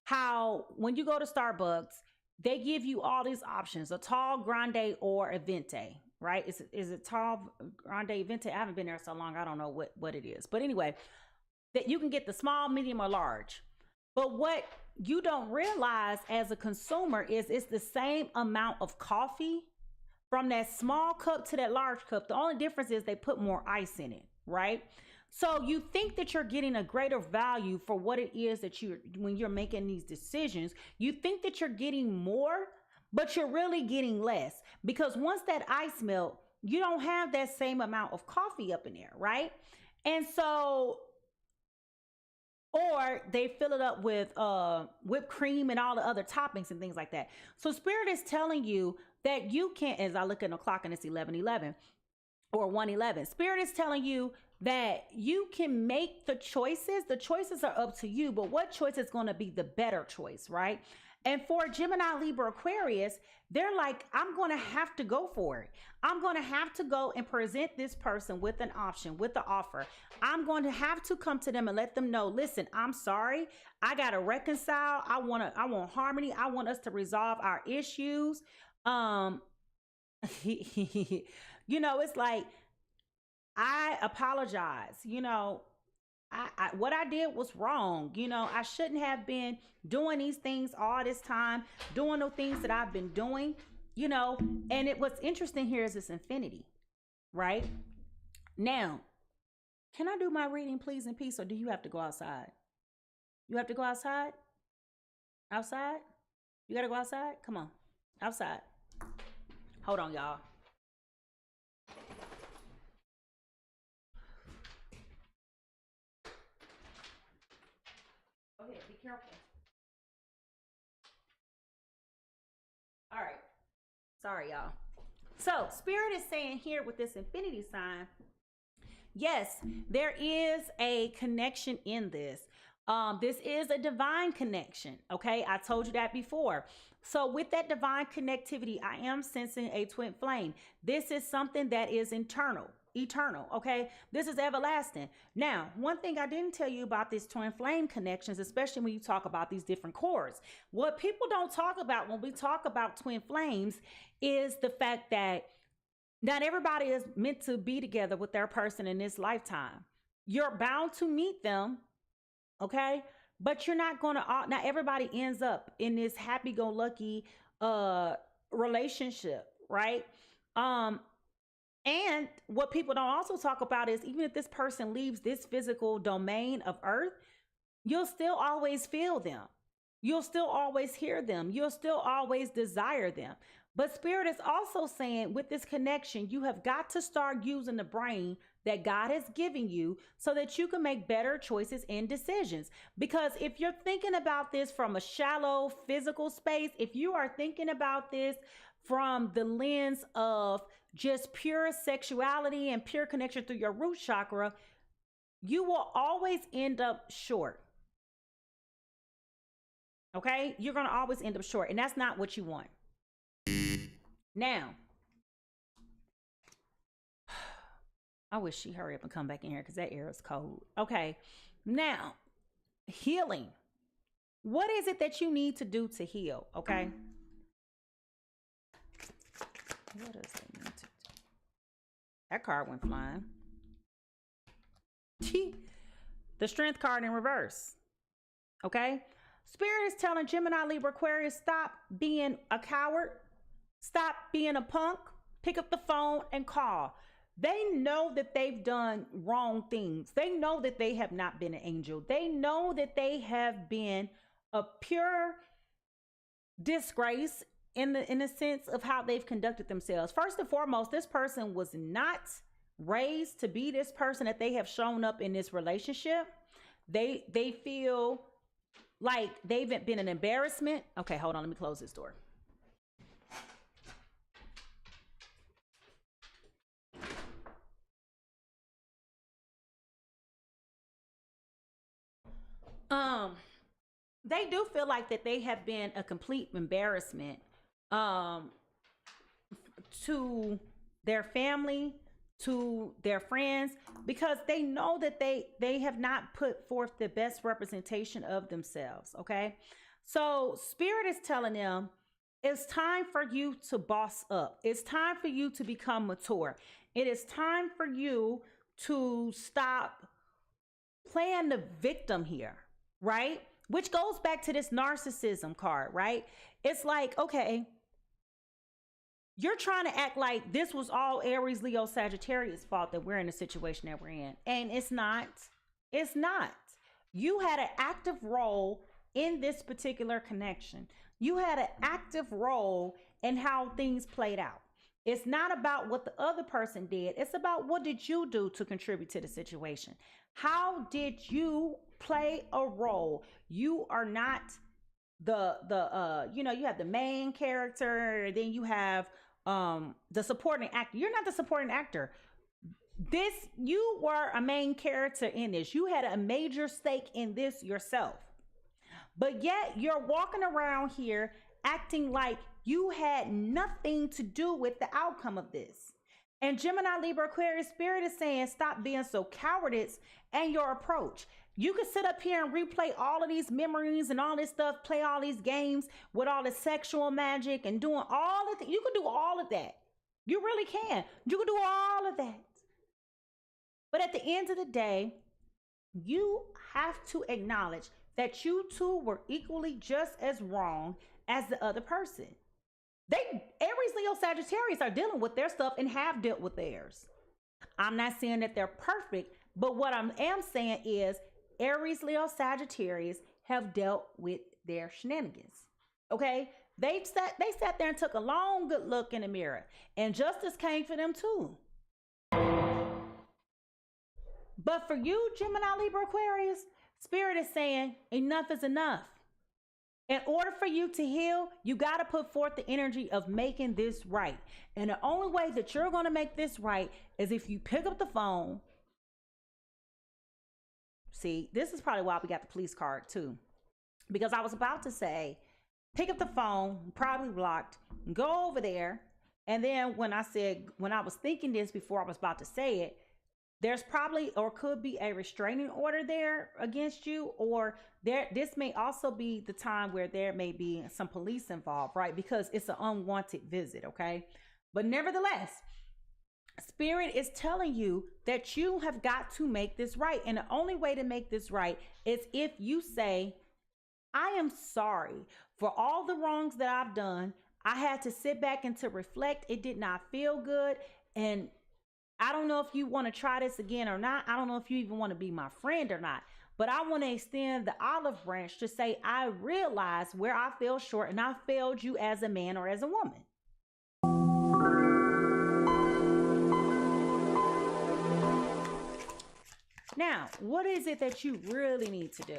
how when you go to Starbucks, they give you all these options, a tall, grande, or a venti, right? Is it tall, grande, venti? I haven't been there so long. I don't know what it is. But anyway, that you can get the small, medium, or large. But what you don't realize as a consumer is it's the same amount of coffee from that small cup to that large cup. The only difference is they put more ice in it, right? So you think that you're getting a greater value for what it is that when you're making these decisions, you think that you're getting more, but you're really getting less, because once that ice melt, you don't have that same amount of coffee up in there, right? And so, or they fill it up with whipped cream and all the other toppings and things like that. So Spirit is telling you that you can't, as I look at the clock and it's 11:11 or 1:11, Spirit is telling you that you can make the choices. The choices are up to you, but what choice is going to be the better choice, right? And for Gemini, Libra, Aquarius, they're like, I'm going to have to go for it. I'm going to have to go and present this person with an option, with the offer. I'm going to have to come to them and let them know, listen, I'm sorry. I got to reconcile. I want harmony. I want us to resolve our issues. You know, it's like, I apologize. You know, what I did was wrong. You know, I shouldn't have been doing these things all this time, doing the things that I've been doing, you know. And what's interesting here is this infinity, right? Now, can I do my reading, please, in peace, or do you have to go outside? You have to go outside? Outside? You got to go outside? Come on, outside. Hold on, y'all. Okay, be careful. All right. Sorry, y'all. So, Spirit is saying here with this infinity sign, yes, there is a connection in this. This is a divine connection. Okay, I told you that before. So with that divine connectivity, I am sensing a twin flame. This is something that is eternal. Okay, this is everlasting. Now, one thing I didn't tell you about these twin flame connections, especially when you talk about these different chords, what people don't talk about when we talk about twin flames is the fact that not everybody is meant to be together with their person in this lifetime. You're bound to meet them, okay, but you're not going to, not everybody ends up in this happy-go-lucky relationship, right? And what people don't also talk about is even if this person leaves this physical domain of earth, you'll still always feel them. You'll still always hear them. You'll still always desire them. But Spirit is also saying with this connection, you have got to start using the brain that God has given you so that you can make better choices and decisions. Because if you're thinking about this from a shallow physical space, if you are thinking about this from the lens of just pure sexuality and pure connection through your root chakra, you will always end up short. Okay? You're going to always end up short, and that's not what you want. Now, I wish she hurry up and come back in here because that air is cold. Okay. Now, healing. What is it that you need to do to heal? Okay. What does it need to do? That card went flying. The Strength card in reverse. Okay. Spirit is telling Gemini, Libra, Aquarius, stop being a coward. Stop being a punk. Pick up the phone and call. They know that they've done wrong things. They know that they have not been an angel. They know that they have been a pure disgrace in the sense of how they've conducted themselves. First and foremost, this person was not raised to be this person that they have shown up in this relationship. They feel like they've been an embarrassment. Okay, hold on. Let me close this door. they do feel like that they have been a complete embarrassment to their family, to their friends, because they know that they have not put forth the best representation of themselves. Okay, so spirit is telling them it's time for you to boss up. It's time for you to become mature. It is time for you to stop playing the victim here, right? Which goes back to this narcissism card, right? It's like, okay, you're trying to act like this was all Aries, Leo, Sagittarius' fault that we're in the situation that we're in. And it's not. It's not. You had an active role in this particular connection. You had an active role in how things played out. It's not about what the other person did. It's about what did you do to contribute to the situation? How did you play a role? You are not you have the main character, then you have the supporting actor. You're not the supporting actor. You were a main character in this. You had a major stake in this yourself. But yet you're walking around here acting like you had nothing to do with the outcome of this. And Gemini, Libra, Aquarius, spirit is saying stop being so cowardice and your approach. You can sit up here and replay all of these memories and all this stuff, play all these games with all the sexual magic and doing all of that. You can do all of that. You really can. You can do all of that. But at the end of the day, you have to acknowledge that you two were equally just as wrong as the other person. Aries, Leo, Sagittarius are dealing with their stuff and have dealt with theirs. I'm not saying that they're perfect, but what I am saying is Aries, Leo, Sagittarius have dealt with their shenanigans. Okay? They sat there and took a long good look in the mirror, and justice came for them too. But for you, Gemini, Libra, Aquarius, spirit is saying enough is enough. In order for you to heal, you got to put forth the energy of making this right. And the only way that you're going to make this right is if you pick up the phone. See, this is probably why we got the police card too. Because I was about to say, pick up the phone, probably blocked, go over there. And then when I was thinking this before I was about to say it, there's probably or could be a restraining order there against you, or this may also be the time where there may be some police involved, right? Because it's an unwanted visit, okay? But nevertheless, spirit is telling you that you have got to make this right. And the only way to make this right is if you say, I am sorry for all the wrongs that I've done. I had to sit back and to reflect. It did not feel good. And I don't know if you want to try this again or not. I don't know if you even want to be my friend or not. But I want to extend the olive branch to say, I realize where I fell short and I failed you as a man or as a woman. Now, what is it that you really need to do?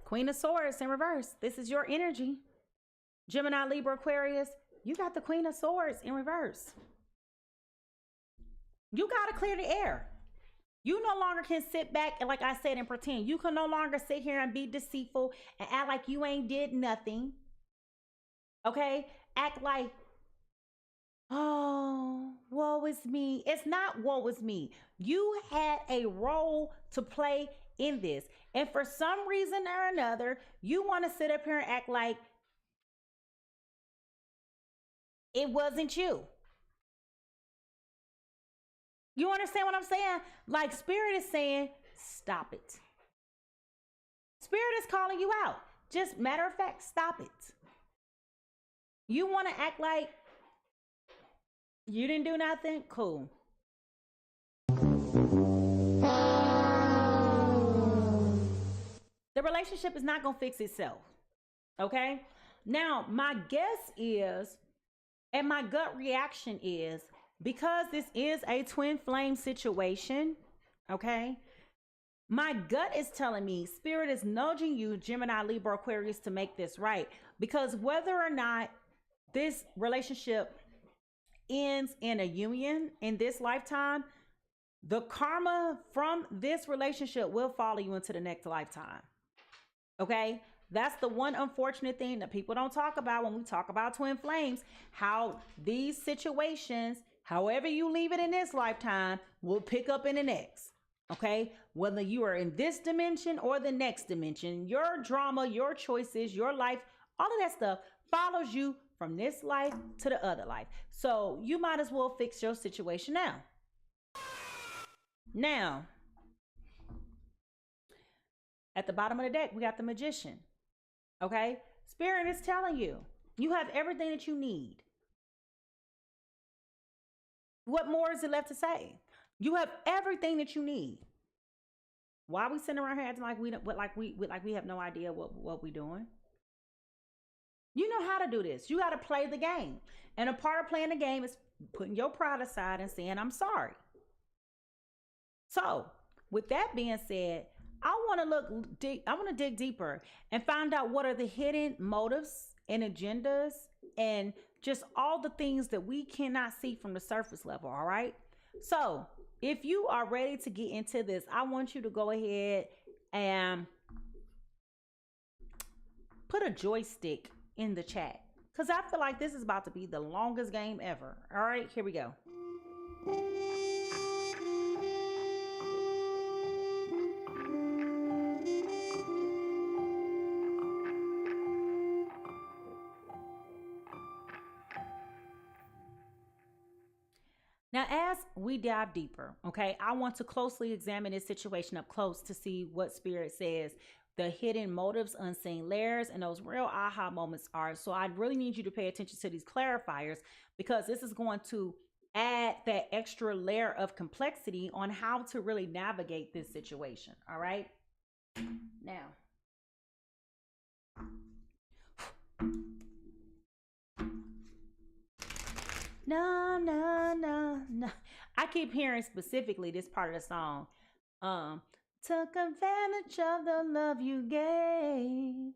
Queen of Swords in reverse. This is your energy. Gemini, Libra, Aquarius, you got the Queen of Swords in reverse. You got to clear the air. You no longer can sit back and, like I said, and pretend. You can no longer sit here and be deceitful and act like you ain't did nothing. Okay? Act like, oh, woe is me. It's not woe is me. You had a role to play in this. And for some reason or another, you want to sit up here and act like it wasn't you. You understand what I'm saying? Like spirit is saying, stop it. Spirit is calling you out. Just matter of fact, stop it. You want to act like you didn't do nothing? Cool. The relationship is not going to fix itself. Okay? Now, my guess is, and my gut reaction is, because this is a twin flame situation, okay? My gut is telling me, spirit is nudging you, Gemini, Libra, Aquarius, to make this right. Because whether or not this relationship ends in a union in this lifetime, the karma from this relationship will follow you into the next lifetime. Okay? That's the one unfortunate thing that people don't talk about when we talk about twin flames, how these situations, however you leave it in this lifetime, will pick up in the next. Okay? Whether you are in this dimension or the next dimension, your drama, your choices, your life, all of that stuff follows you from this life to the other life. So you might as well fix your situation now. Now, at the bottom of the deck, we got the Magician. Okay? Spirit is telling you, you have everything that you need. What more is it left to say? You have everything that you need. Why are we sitting around here acting like we have no idea what we're doing? You know how to do this. You got to play the game. And a part of playing the game is putting your pride aside and saying, I'm sorry. So, with that being said, I want to dig deeper and find out what are the hidden motives and agendas and just all the things that we cannot see from the surface level, all right? So, if you are ready to get into this, I want you to go ahead and put a joystick in the chat because I feel like this is about to be the longest game ever. All right, here we go. Now, as we dive deeper, okay, I want to closely examine this situation up close to see what Spirit says the hidden motives, unseen layers, and those real aha moments are. So I really need you to pay attention to these clarifiers because this is going to add that extra layer of complexity on how to really navigate this situation. All right. Now, no. I keep hearing specifically this part of the song. Took advantage of the love you gave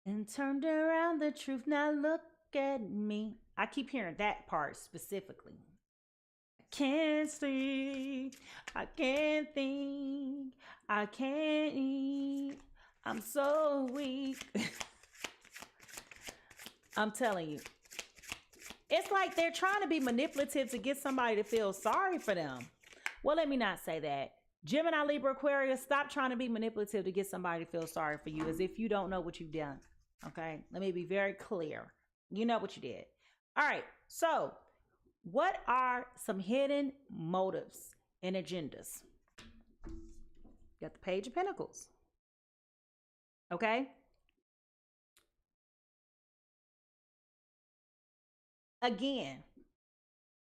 and turned around the truth. Now look at me. I keep hearing that part specifically. I can't sleep. I can't think. I can't eat. I'm so weak. I'm telling you. It's like they're trying to be manipulative to get somebody to feel sorry for them. Well, let me not say that. Gemini, Libra, Aquarius, stop trying to be manipulative to get somebody to feel sorry for you as if you don't know what you've done. Okay? Let me be very clear. You know what you did. All right. So, what are some hidden motives and agendas? You got the Page of Pentacles. Okay? Again,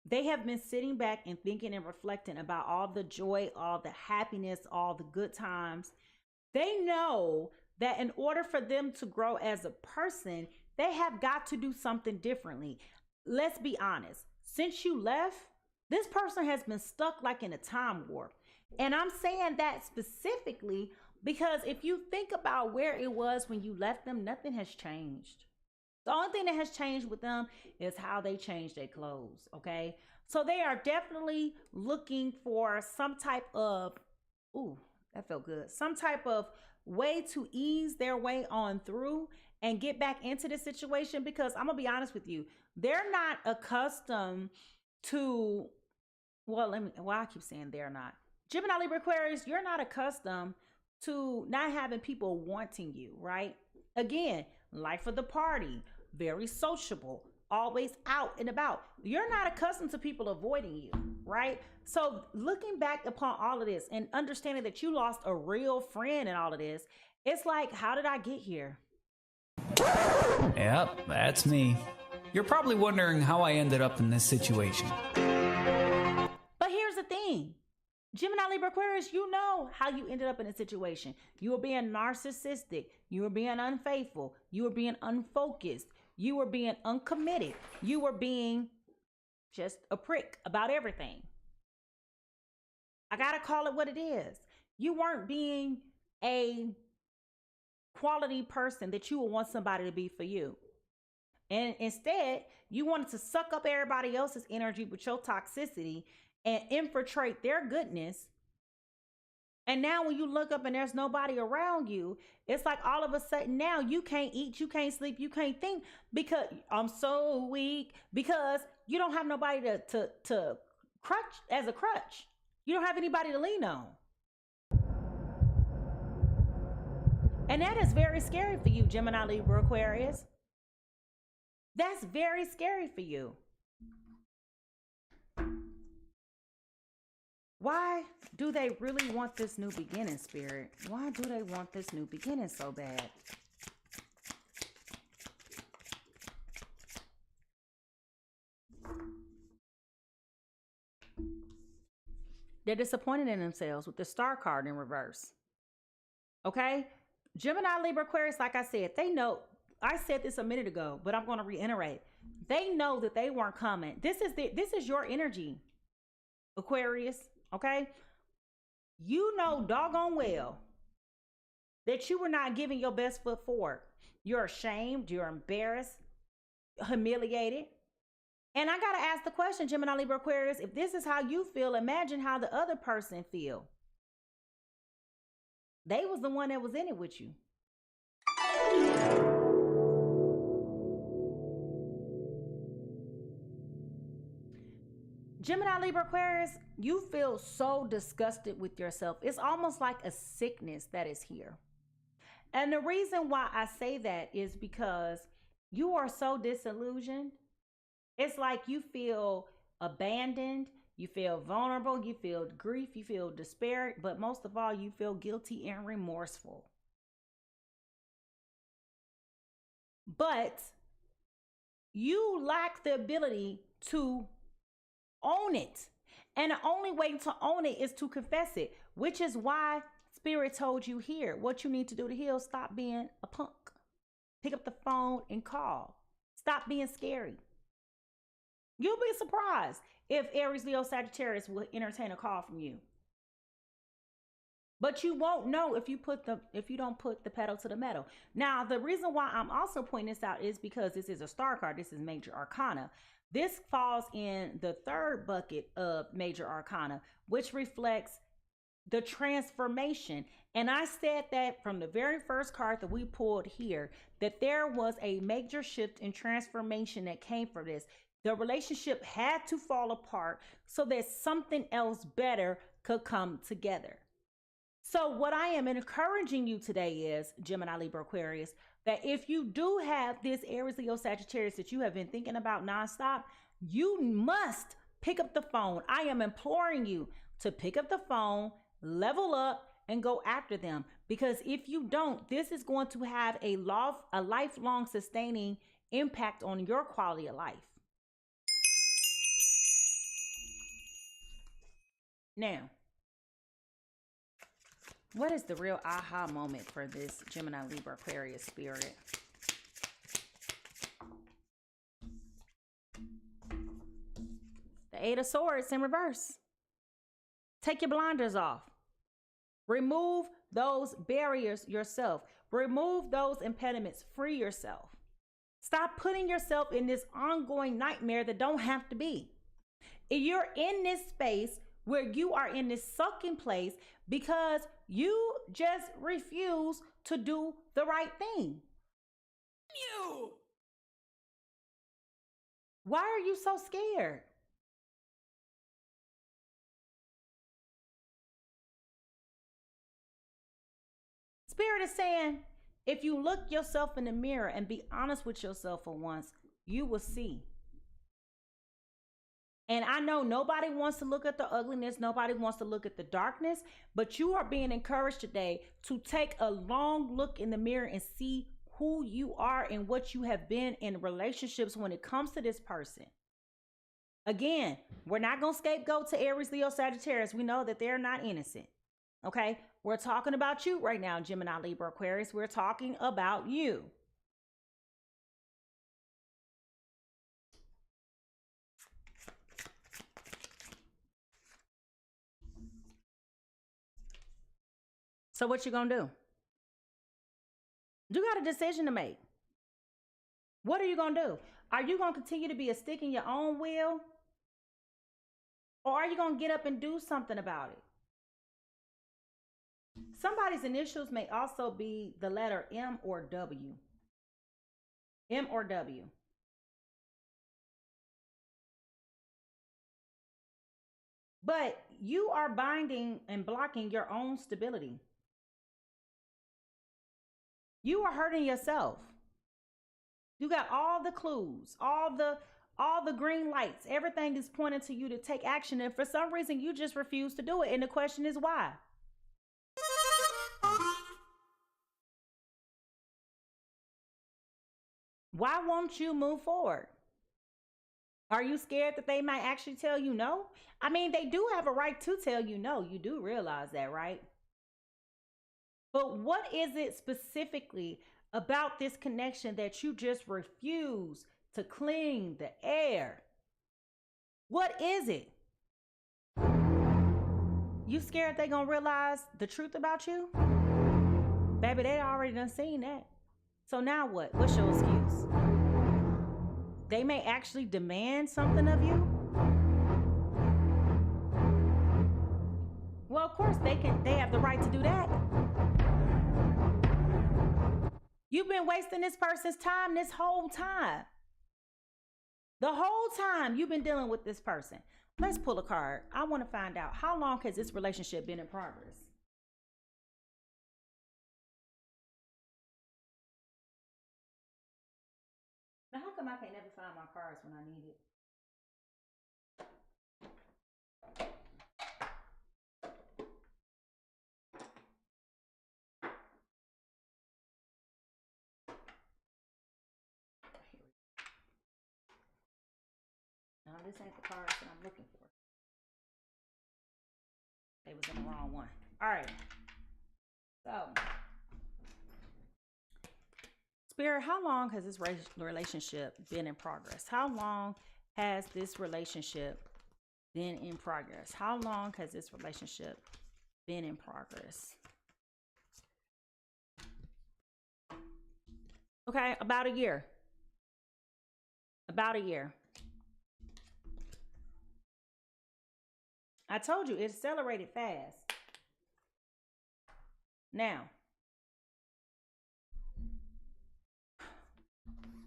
they have been sitting back and thinking and reflecting about all the joy, all the happiness, all the good times. They know that in order for them to grow as a person, they have got to do something differently. Let's be honest. Since you left, this person has been stuck like in a time warp. And I'm saying that specifically because if you think about where it was when you left them, nothing has changed. The only thing that has changed with them is how they change their clothes, okay? So they are definitely looking for some type of, ooh, that felt good, some type of way to ease their way on through and get back into the situation because I'm going to be honest with you, they're not accustomed to, I keep saying they're not. Gemini, Libra, Aquarius, you're not accustomed to not having people wanting you, right? Again, life of the party, very sociable, always out and about. You're not accustomed to people avoiding you, right? So looking back upon all of this and understanding that you lost a real friend in all of this, it's like, how did I get here? Yep, that's me. You're probably wondering how I ended up in this situation. But here's the thing. Gemini, Libra, Aquarius, you know how you ended up in a situation. You were being narcissistic. You were being unfaithful. You were being unfocused. You were being uncommitted. You were being just a prick about everything. I got to call it what it is. You weren't being a quality person that you would want somebody to be for you. And instead, you wanted to suck up everybody else's energy with your toxicity and infiltrate their goodness. And now when you look up and there's nobody around you, it's like all of a sudden now you can't eat, you can't sleep, you can't think because I'm so weak, because you don't have nobody to crutch as a crutch. You don't have anybody to lean on. And that is very scary for you, Gemini, Libra, Aquarius. That's very scary for you. Why do they really want this new beginning, Spirit? Why do they want this new beginning so bad? They're disappointed in themselves with the Star card in reverse. Okay? Gemini, Libra, Aquarius, like I said, they know. I said this a minute ago, but I'm going to reiterate. They know that they weren't coming. This is your energy, Aquarius. Okay? You know doggone well that you were not giving your best foot forward. You're ashamed, you're embarrassed, humiliated. And I got to ask the question, Gemini, Libra, Aquarius, if this is how you feel, imagine how the other person feel. They was the one that was in it with you. Gemini, Libra, Aquarius, you feel so disgusted with yourself. It's almost like a sickness that is here. And the reason why I say that is because you are so disillusioned. It's like you feel abandoned, you feel vulnerable, you feel grief, you feel despair, but most of all, you feel guilty and remorseful. But you lack the ability to own it. And the only way to own it is to confess it, which is why Spirit told you here what you need to do to heal. Stop being a punk. Pick up the phone and call. Stop being scary. You'll be surprised if Aries, Leo, Sagittarius will entertain a call from you. But you won't know if you don't put the pedal to the metal. Now, the reason why I'm also pointing this out is because this is a star card. This is major arcana. This falls in the third bucket of major arcana, which reflects the transformation. And I said that from the very first card that we pulled here, that there was a major shift in transformation that came from this. The relationship had to fall apart so that something else better could come together. So what I am encouraging you today is, Gemini, Libra, Aquarius, that if you do have this Aries, Leo, Sagittarius that you have been thinking about nonstop, you must pick up the phone. I am imploring you to pick up the phone, level up, and go after them. Because if you don't, this is going to have a lifelong sustaining impact on your quality of life. Now, what is the real aha moment for this Gemini, Libra, Aquarius spirit? The Eight of Swords in reverse. Take your blinders off. Remove those barriers yourself. Remove those impediments. Free yourself. Stop putting yourself in this ongoing nightmare that don't have to be. If you're in this space where you are in this sucking place because you just refuse to do the right thing. Why are you so scared? Spirit is saying, if you look yourself in the mirror and be honest with yourself for once, you will see. And I know nobody wants to look at the ugliness. Nobody wants to look at the darkness. But you are being encouraged today to take a long look in the mirror and see who you are and what you have been in relationships when it comes to this person. Again, we're not going to scapegoat to Aries, Leo, Sagittarius. We know that they're not innocent. Okay? We're talking about you right now, Gemini, Libra, Aquarius. We're talking about you. So what you gonna do? You got a decision to make. What are you going to do? Are you going to continue to be a stick in your own wheel? Or are you going to get up and do something about it? Somebody's initials may also be the letter M or W. M or W. But you are binding and blocking your own stability. You are hurting yourself. You got all the clues, all the green lights. Everything is pointing to you to take action. And for some reason, you just refuse to do it. And the question is why? Why won't you move forward? Are you scared that they might actually tell you no? I mean, they do have a right to tell you no. You do realize that, right? But what is it specifically about this connection that you just refuse to clean the air? What is it? You scared they gonna realize the truth about you? Baby, they already done seen that. So now what? What's your excuse? They may actually demand something of you. Well, of course they have the right to do that. You've been wasting this person's time this whole time. The whole time you've been dealing with this person. Let's pull a card. I want to find out, how long has this relationship been in progress? Now, how come I can't never find my cards when I need it? No, this ain't the cards that I'm looking for. They was in the wrong one. All right. So, Spirit, how long has this relationship been in progress? How long has this relationship been in progress? How long has this relationship been in progress? Okay, about a year. About a year. I told you, it accelerated fast. Now,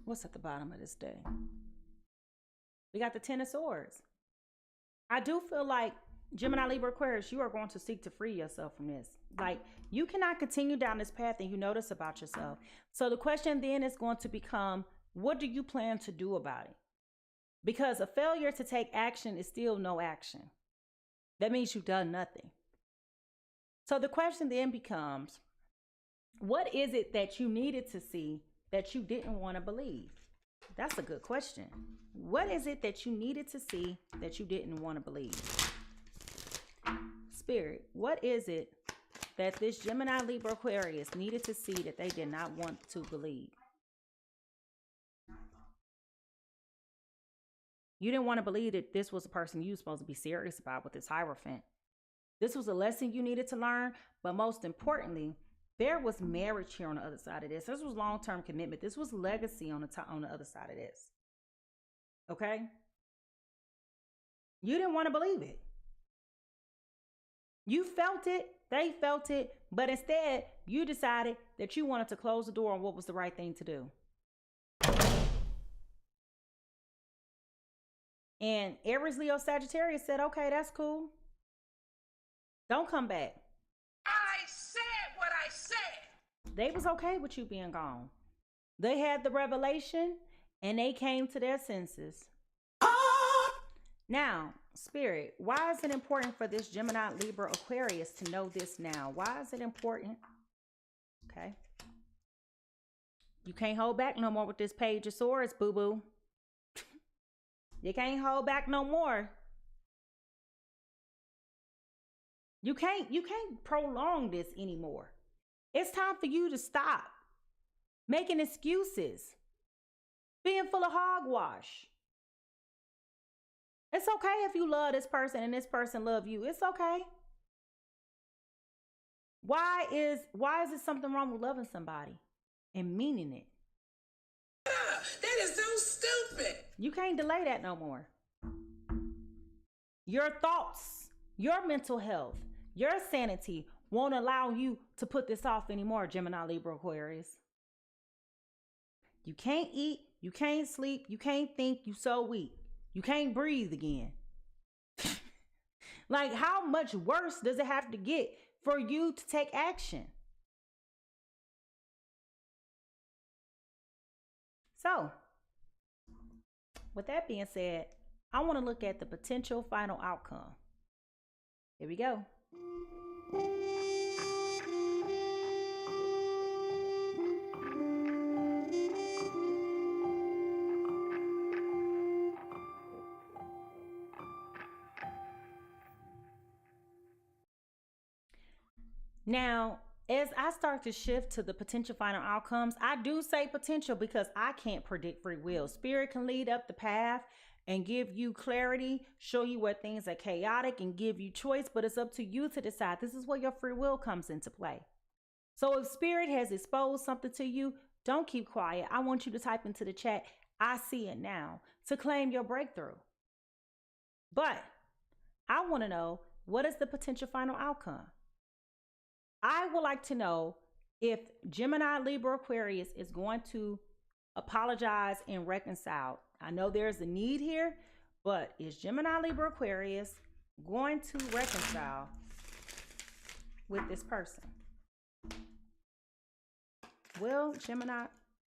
what's at the bottom of this day? We got the Ten of Swords. I do feel like, Gemini, Libra, Aquarius, you are going to seek to free yourself from this. Like, you cannot continue down this path and you know this about yourself. So the question then is going to become, what do you plan to do about it? Because a failure to take action is still no action. That means you've done nothing. So the question then becomes, what is it that you needed to see that you didn't want to believe? That's a good question. What is it that you needed to see that you didn't want to believe? Spirit, what is it that this Gemini, Libra, Aquarius needed to see that they did not want to believe? You didn't want to believe that this was a person you were supposed to be serious about with this Hierophant. This was a lesson you needed to learn, but most importantly, there was marriage here on the other side of this. This was long-term commitment. This was legacy on the other side of this. Okay? You didn't want to believe it. You felt it, they felt it, but instead, you decided that you wanted to close the door on what was the right thing to do. And Aries, Leo, Sagittarius said, okay, that's cool. Don't come back. I said what I said. They was okay with you being gone. They had the revelation and they came to their senses. Now, Spirit, why is it important for this Gemini, Libra, Aquarius to know this now? Why is it important? Okay. You can't hold back no more with this Page of Swords, boo-boo. You can't hold back no more. You can't prolong this anymore. It's time for you to stop making excuses, being full of hogwash. It's okay if you love this person and this person love you. It's okay. Why is it something wrong with loving somebody and meaning it? That is so stupid. You can't delay that no more. Your thoughts, your mental health, your sanity won't allow you to put this off anymore, Gemini, Libra, Aquarius. You can't eat, you can't sleep, you can't think, you so weak. You can't breathe again. Like, how much worse does it have to get for you to take action? So, with that being said, I want to look at the potential final outcome. Here we go. Now, as I start to shift to the potential final outcomes, I do say potential because I can't predict free will. Spirit can lead up the path and give you clarity, show you where things are chaotic and give you choice, but it's up to you to decide. This is where your free will comes into play. So if Spirit has exposed something to you, don't keep quiet. I want you to type into the chat, I see it now, to claim your breakthrough. But I want to know, what is the potential final outcome? I would like to know if Gemini, Libra, Aquarius is going to apologize and reconcile. I know there's a need here, but is Gemini, Libra, Aquarius going to reconcile with this person? Will Gemini,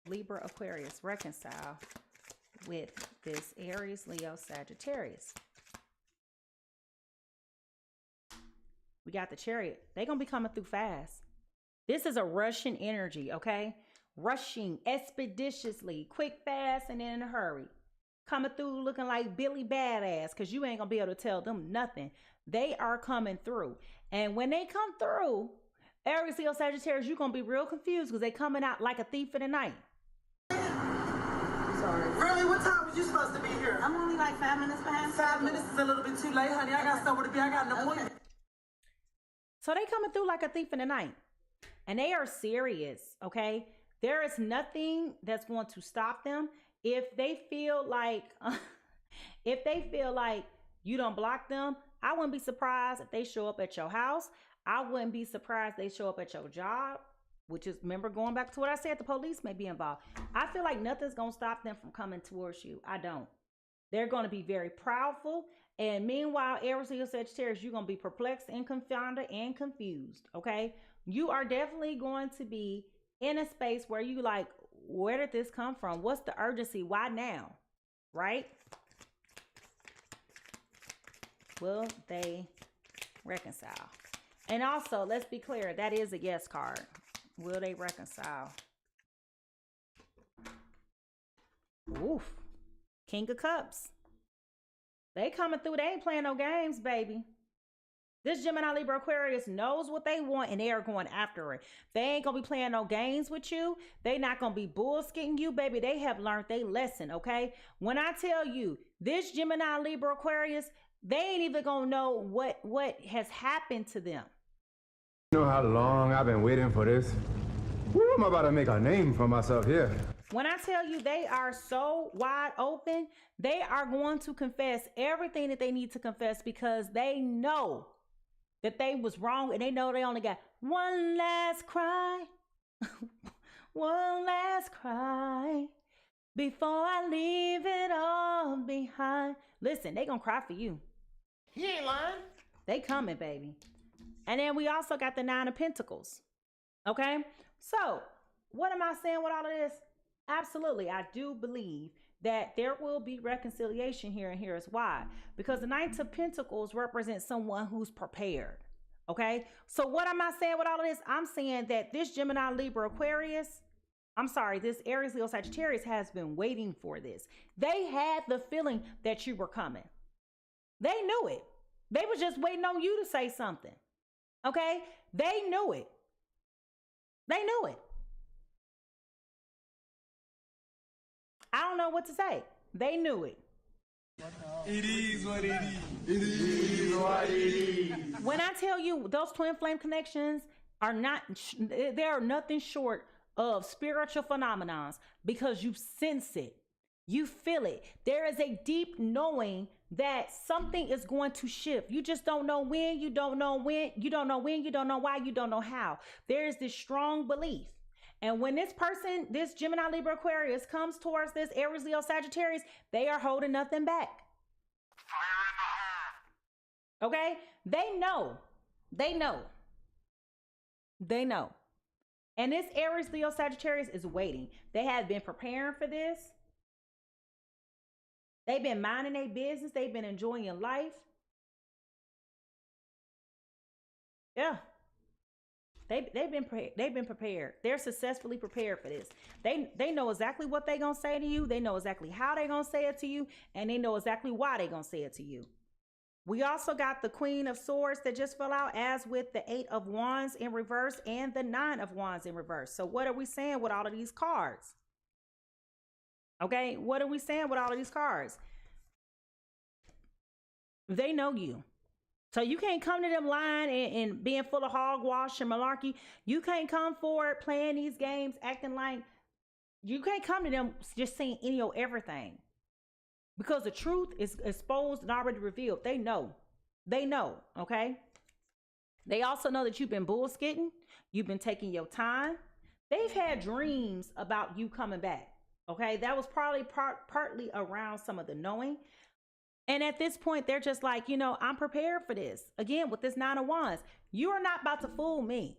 Libra, Aquarius reconcile with this Aries, Leo, Sagittarius? We got the Chariot. They're going to be coming through fast. This is a rushing energy, okay? Rushing expeditiously, quick, fast, and in a hurry. Coming through looking like Billy Badass, because you ain't going to be able to tell them nothing. They are coming through. And when they come through, Aries, Leo, Sagittarius, you're going to be real confused because they coming out like a thief in the night. Sorry. Really? What time was you supposed to be here? I'm only like 5 minutes behind. 5 minutes is a little bit too late, honey. I got somewhere to be. I got an appointment. So they coming through like a thief in the night. And they are serious, okay? There is nothing that's going to stop them. If they feel like you don't block them, I wouldn't be surprised if they show up at your house. I wouldn't be surprised they show up at your job, which is, remember, going back to what I said, the police may be involved. I feel like nothing's going to stop them from coming towards you. I don't. They're going to be very proudful. And meanwhile, Aries, Leo, Sagittarius, you're going to be perplexed and confounded and confused, okay? You are definitely going to be in a space where you like, where did this come from? What's the urgency? Why now? Right? Will they reconcile? And also, let's be clear, that is a yes card. Will they reconcile? Oof. King of Cups. They coming through. They ain't playing no games, baby. This Gemini, Libra, Aquarius knows what they want and they are going after it. They ain't going to be playing no games with you. They not going to be bullshitting you, baby. They have learned their lesson, okay? When I tell you, this Gemini, Libra, Aquarius, they ain't even going to know what has happened to them. You know how long I've been waiting for this? Woo, I'm about to make a name for myself here. When I tell you they are so wide open, they are going to confess everything that they need to confess because they know that they was wrong and they know they only got one last cry, one last cry before I leave it all behind. Listen, they gonna cry for you. He ain't lying. They coming, baby. And then we also got the 9 of Pentacles. Okay? So, what am I saying with all of this? Absolutely, I do believe that there will be reconciliation here, and here is why. Because the 9 of Pentacles represents someone who's prepared. Okay? So what am I saying with all of this? I'm saying that this Gemini, Libra, Aquarius, this Aries, Leo, Sagittarius has been waiting for this. They had the feeling that you were coming. They knew it. They were just waiting on you to say something. Okay? They knew it. They knew it. I don't know what to say. They knew it. It is what it is. It is what it is. When I tell you those twin flame connections are not, they are nothing short of spiritual phenomenons because you sense it. You feel it. There is a deep knowing that something is going to shift. You just don't know when, you don't know when, you don't know when, you don't know why, you don't know how. There is this strong belief. And when this person, this Gemini, Libra, Aquarius comes towards this Aries, Leo, Sagittarius, they are holding nothing back. Okay? They know. They know. They know. And this Aries, Leo, Sagittarius is waiting. They have been preparing for this. They've been minding their business. They've been enjoying life. Yeah. They've been prepared. They're successfully prepared for this. They know exactly what they're going to say to you. They know exactly how they're going to say it to you. And they know exactly why they're going to say it to you. We also got the Queen of Swords that just fell out, as with the 8 of Wands in reverse and the 9 of Wands in reverse. So what are we saying with all of these cards? Okay, what are we saying with all of these cards? They know you. So you can't come to them lying and being full of hogwash and malarkey. You can't come forward playing these games, acting like, you can't come to them just saying any or everything. Because the truth is exposed and already revealed. They know. They know, okay? They also know that you've been bullshitting. You've been taking your time. They've had dreams about you coming back. Okay, that was probably partly around some of the knowing. And at this point, they're just like, you know, I'm prepared for this. Again, with this 9 of Wands, you are not about to fool me.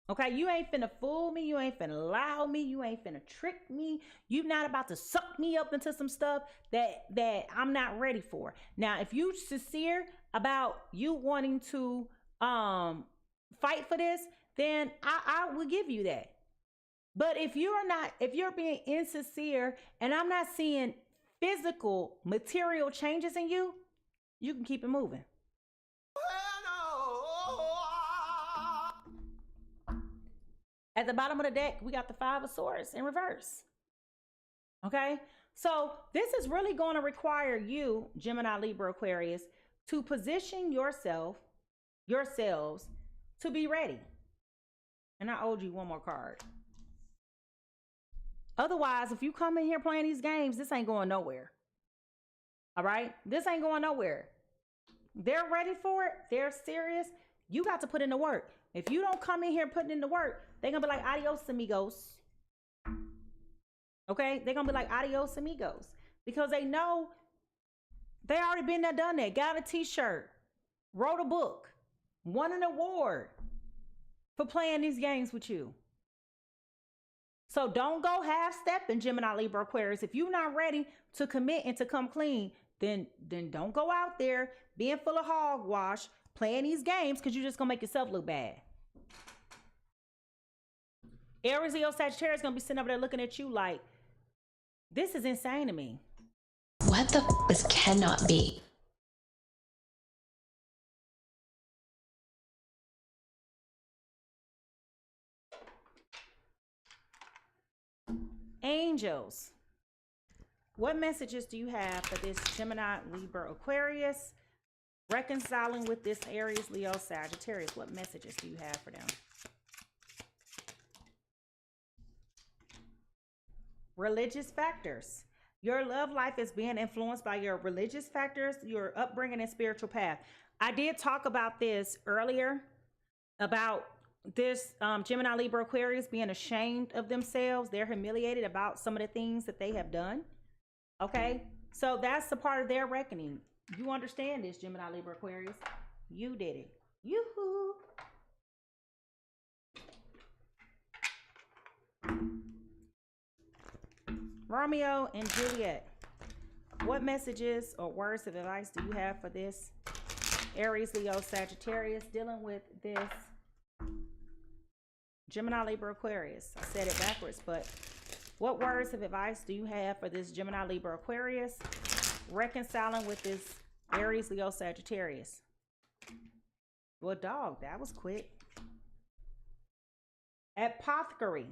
Okay, you ain't finna fool me. You ain't finna lie me. You ain't finna trick me. You're not about to suck me up into some stuff that I'm not ready for. Now, if you sincere about you wanting to fight for this, then I will give you that. But if you're being insincere and I'm not seeing physical, material changes in you, you can keep it moving. At the bottom of the deck, we got the 5 of Swords in reverse. Okay? So this is really going to require you, Gemini, Libra, Aquarius, to position yourselves to be ready. And I owed you one more card. Otherwise, if you come in here playing these games, this ain't going nowhere. All right? This ain't going nowhere. They're ready for it. They're serious. You got to put in the work. If you don't come in here putting in the work, they're going to be like, adios, amigos. Okay? They're going to be like, adios, amigos. Because they know they already been there, done that. Got a t-shirt. Wrote a book. Won an award for playing these games with you. So don't go half-stepping, Gemini, Libra, Aquarius. If you're not ready to commit and to come clean, then don't go out there being full of hogwash, playing these games, because you're just going to make yourself look bad. Aries, Leo, Sagittarius is going to be sitting over there looking at you like, this is insane to me. What the f this cannot be. Angels, what messages do you have for this Gemini, Libra, Aquarius, reconciling with this Aries, Leo, Sagittarius? What messages do you have for them? Religious factors. Your love life is being influenced by your religious factors, your upbringing and spiritual path. I did talk about this earlier, about this Gemini, Libra, Aquarius being ashamed of themselves. They're humiliated about some of the things that they have done. Okay, so that's the part of their reckoning. You understand this, Gemini, Libra, Aquarius? You did it. Yoo-hoo. Romeo and Juliet, what messages or words of advice do you have for this Aries, Leo, Sagittarius dealing with this Gemini, Libra, Aquarius? I said it backwards, but what words of advice do you have for this Gemini, Libra, Aquarius reconciling with this Aries, Leo, Sagittarius? Well, dog, that was quick. Apothecary,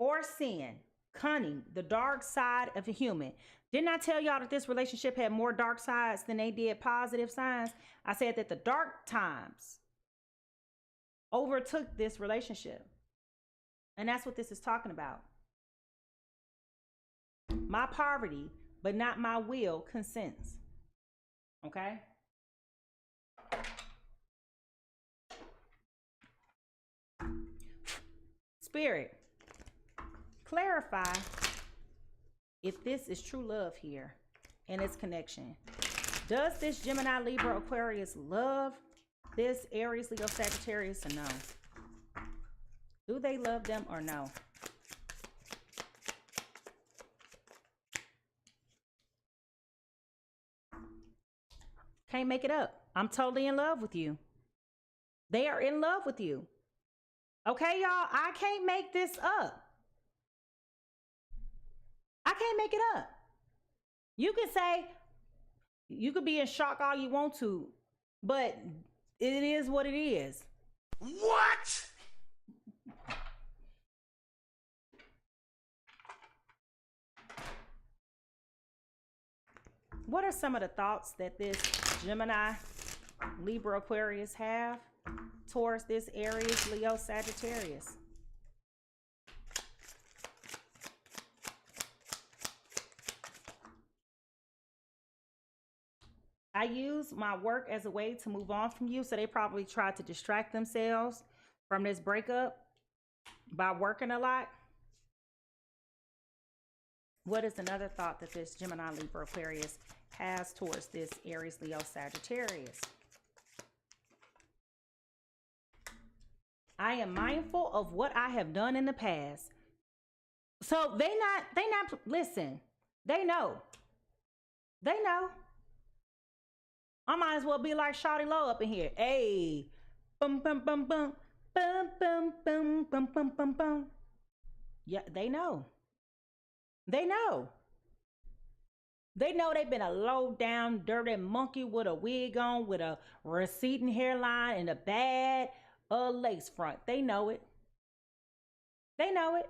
or sin, cunning, the dark side of a human. Didn't I tell y'all that this relationship had more dark sides than they did positive signs? I said that the dark times overtook this relationship. And that's what this is talking about. My poverty, but not my will, consents. Okay? Spirit, clarify if this is true love here and its connection. Does this Gemini, Libra, Aquarius love this Aries, Leo, Sagittarius, or no? Do they love them or no? Can't make it up. I'm totally in love with you. They are in love with you. Okay, y'all, I can't make this up. I can't make it up. You can say, you could be in shock all you want to, but it is what it is. What? What are some of the thoughts that this Gemini, Libra, Aquarius have towards this Aries, Leo, Sagittarius? I use my work as a way to move on from you. So they probably tried to distract themselves from this breakup by working a lot. What is another thought that this Gemini, Libra, Aquarius has towards this Aries, Leo, Sagittarius? I am mindful of what I have done in the past. So they not, listen, they know. They know. I might as well be like Shawty Low up in here. Hey, bum, bum, bum, bum, bum, bum, bum, bum, bum, bum, bum. Yeah, they know. They know. They know they've been a low down, dirty monkey with a wig on, with a receding hairline and a bad lace front. They know it. They know it.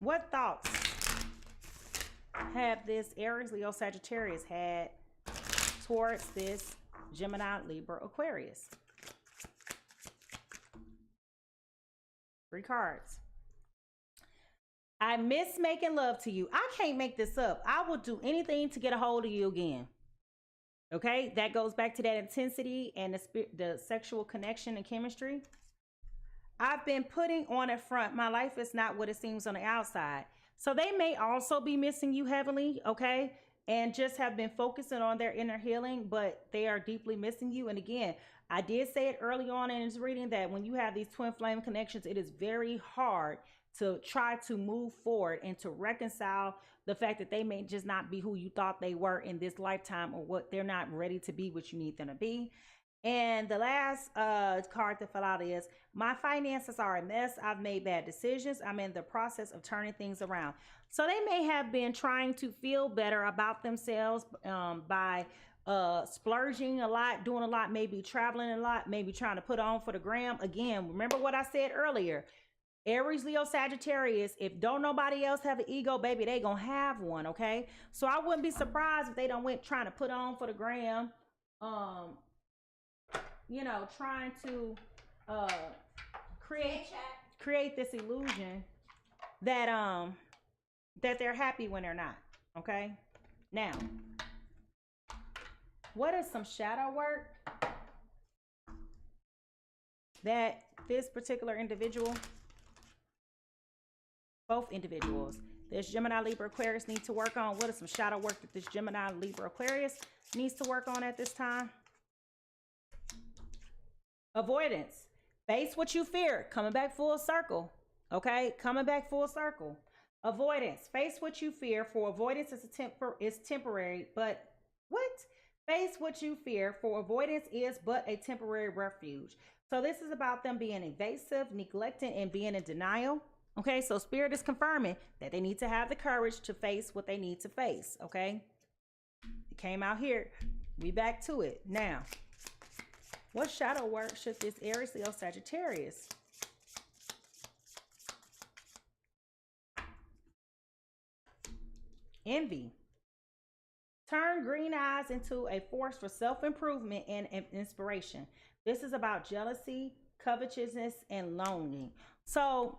What thoughts have this Aries, Leo, Sagittarius had towards this Gemini, Libra, Aquarius? 3 cards. I miss making love to you. I can't make this up. I will do anything to get a hold of you again. Okay, that goes back to that intensity and the sexual connection and chemistry. I've been putting on a front. My life is not what it seems on the outside. So they may also be missing you heavily, okay? And just have been focusing on their inner healing, but they are deeply missing you. And again, I did say it early on in this reading that when you have these twin flame connections, it is very hard to try to move forward and to reconcile the fact that they may just not be who you thought they were in this lifetime, or what they're not ready to be what you need them to be. And the last card that fell out is, my finances are a mess. I've made bad decisions. I'm in the process of turning things around. So they may have been trying to feel better about themselves by splurging a lot, doing a lot, maybe traveling a lot, maybe trying to put on for the gram. Again, remember what I said earlier. Aries, Leo, Sagittarius, if don't nobody else have an ego, baby, they gonna have one, okay? So I wouldn't be surprised if they don't went trying to put on for the gram. You know, trying to create this illusion that that they're happy when they're not. Okay. Now, what is some shadow work that this particular individual, both individuals, this Gemini, Libra, Aquarius need to work on? What is some shadow work that this Gemini, Libra, Aquarius needs to work on at this time? Avoidance. Face what you fear. Coming back full circle. Okay? Coming back full circle. Avoidance. Face what you fear, for avoidance is temporary, but what? Face what you fear, for avoidance is but a temporary refuge. So this is about them being evasive, neglecting, and being in denial. Okay? So Spirit is confirming that they need to have the courage to face what they need to face. Okay? It came out here. We back to it. Now, what shadow work should this Aries, Leo, Sagittarius Envy. Turn green eyes into a force for self-improvement and inspiration. This is about jealousy, covetousness, and longing. So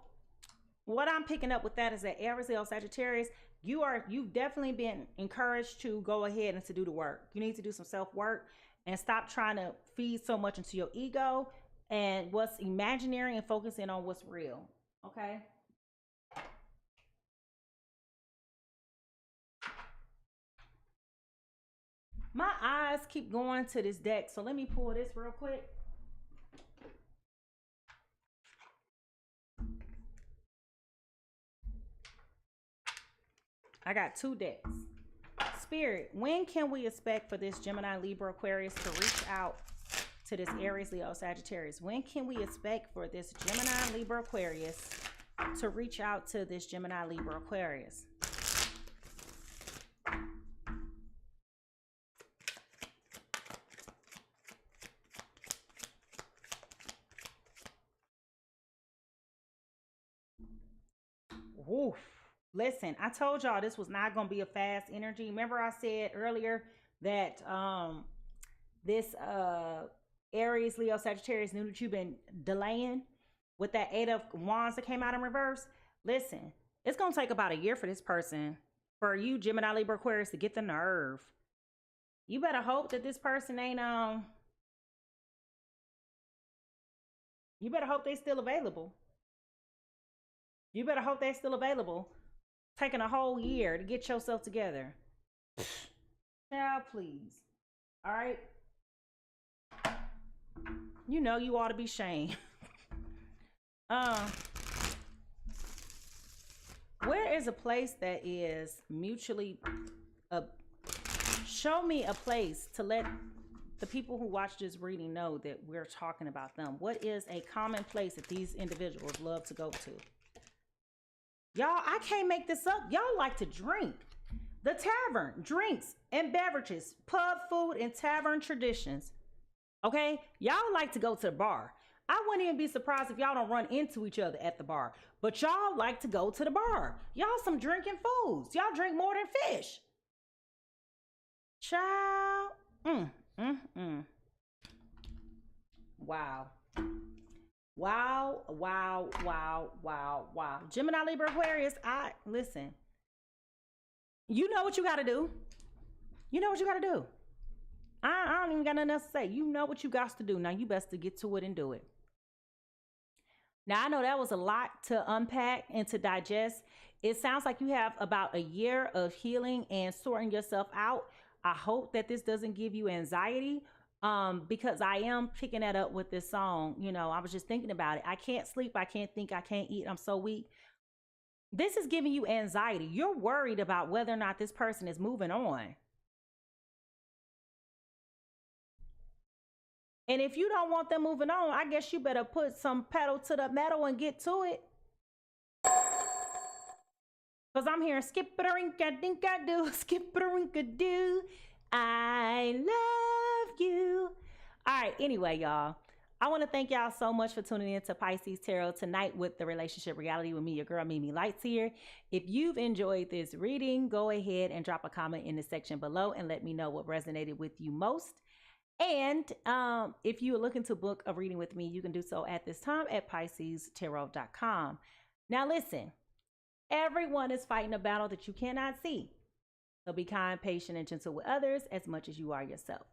what I'm picking up with that is that Aries, Leo, Sagittarius, you've definitely been encouraged to go ahead and to do the work. You need to do some self-work and stop trying to feed so much into your ego and what's imaginary and focusing on what's real. Okay? My eyes keep going to this deck, so let me pull this real quick. I got 2 decks. Spirit, when can we expect for this Gemini, Libra, Aquarius to reach out to this Aries, Leo, Sagittarius? When can we expect for this Gemini, Libra, Aquarius to reach out to this Gemini, Libra, Aquarius? Woof. Listen, I told y'all this was not going to be a fast energy. Remember I said earlier that this Aries, Leo, Sagittarius knew that you've been delaying with that 8 of Wands that came out in reverse? Listen, it's going to take about a year for this person, for you, Gemini, Libra, Aquarius, to get the nerve. You better hope that this person ain't, you better hope they still available. You better hope they're still available. Taking a whole year to get yourself together. Now, please. All right. You know you ought to be shamed. Where is a place that is mutually show me a place to let the people who watch this reading know that we're talking about them. What is a common place that these individuals love to go to? Y'all, I can't make this up. Y'all like to drink. The tavern, drinks and beverages, pub food and tavern traditions. Okay? Y'all like to go to the bar. I wouldn't even be surprised if y'all don't run into each other at the bar. But y'all like to go to the bar. Y'all some drinking fools. Y'all drink more than fish. Child. Wow. Wow, wow, wow, wow, wow. Gemini, Libra, Aquarius, listen. You know what you got to do. You know what you got to do. I don't even got nothing else to say. You know what you got to do. Now you best to get to it and do it. Now I know that was a lot to unpack and to digest. It sounds like you have about a year of healing and sorting yourself out. I hope that this doesn't give you anxiety. Because I am picking that up with this song. You know, I was just thinking about it. I can't sleep. I can't think. I can't eat. I'm so weak. This is giving you anxiety. You're worried about whether or not this person is moving on. And if you don't want them moving on, I guess you better put some pedal to the metal and get to it. Because I'm hearing skip-a-rink-a-dink-a-doo, skip-a-rink-a-doo. I love you. All right, anyway, y'all, I want to thank y'all so much for tuning in to PiSeas Tarot tonight with the relationship reality with me, your girl Mimi Lights here. If you've enjoyed this reading, go ahead and drop a comment in the section below and let me know what resonated with you most. And if you are looking to book a reading with me, you can do so at this time at PiSeasTarot.com. Now listen, everyone is fighting a battle that you cannot see. So be kind, patient, and gentle with others as much as you are yourself.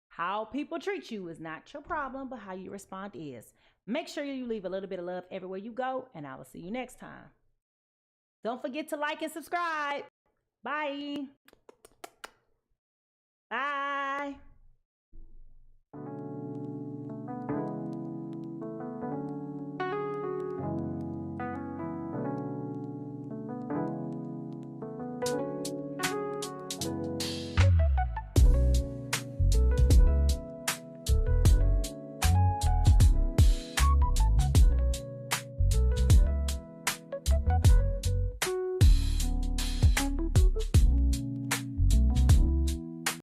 How people treat you is not your problem, but how you respond is. Make sure you leave a little bit of love everywhere you go, and I will see you next time. Don't forget to like and subscribe. Bye. Bye.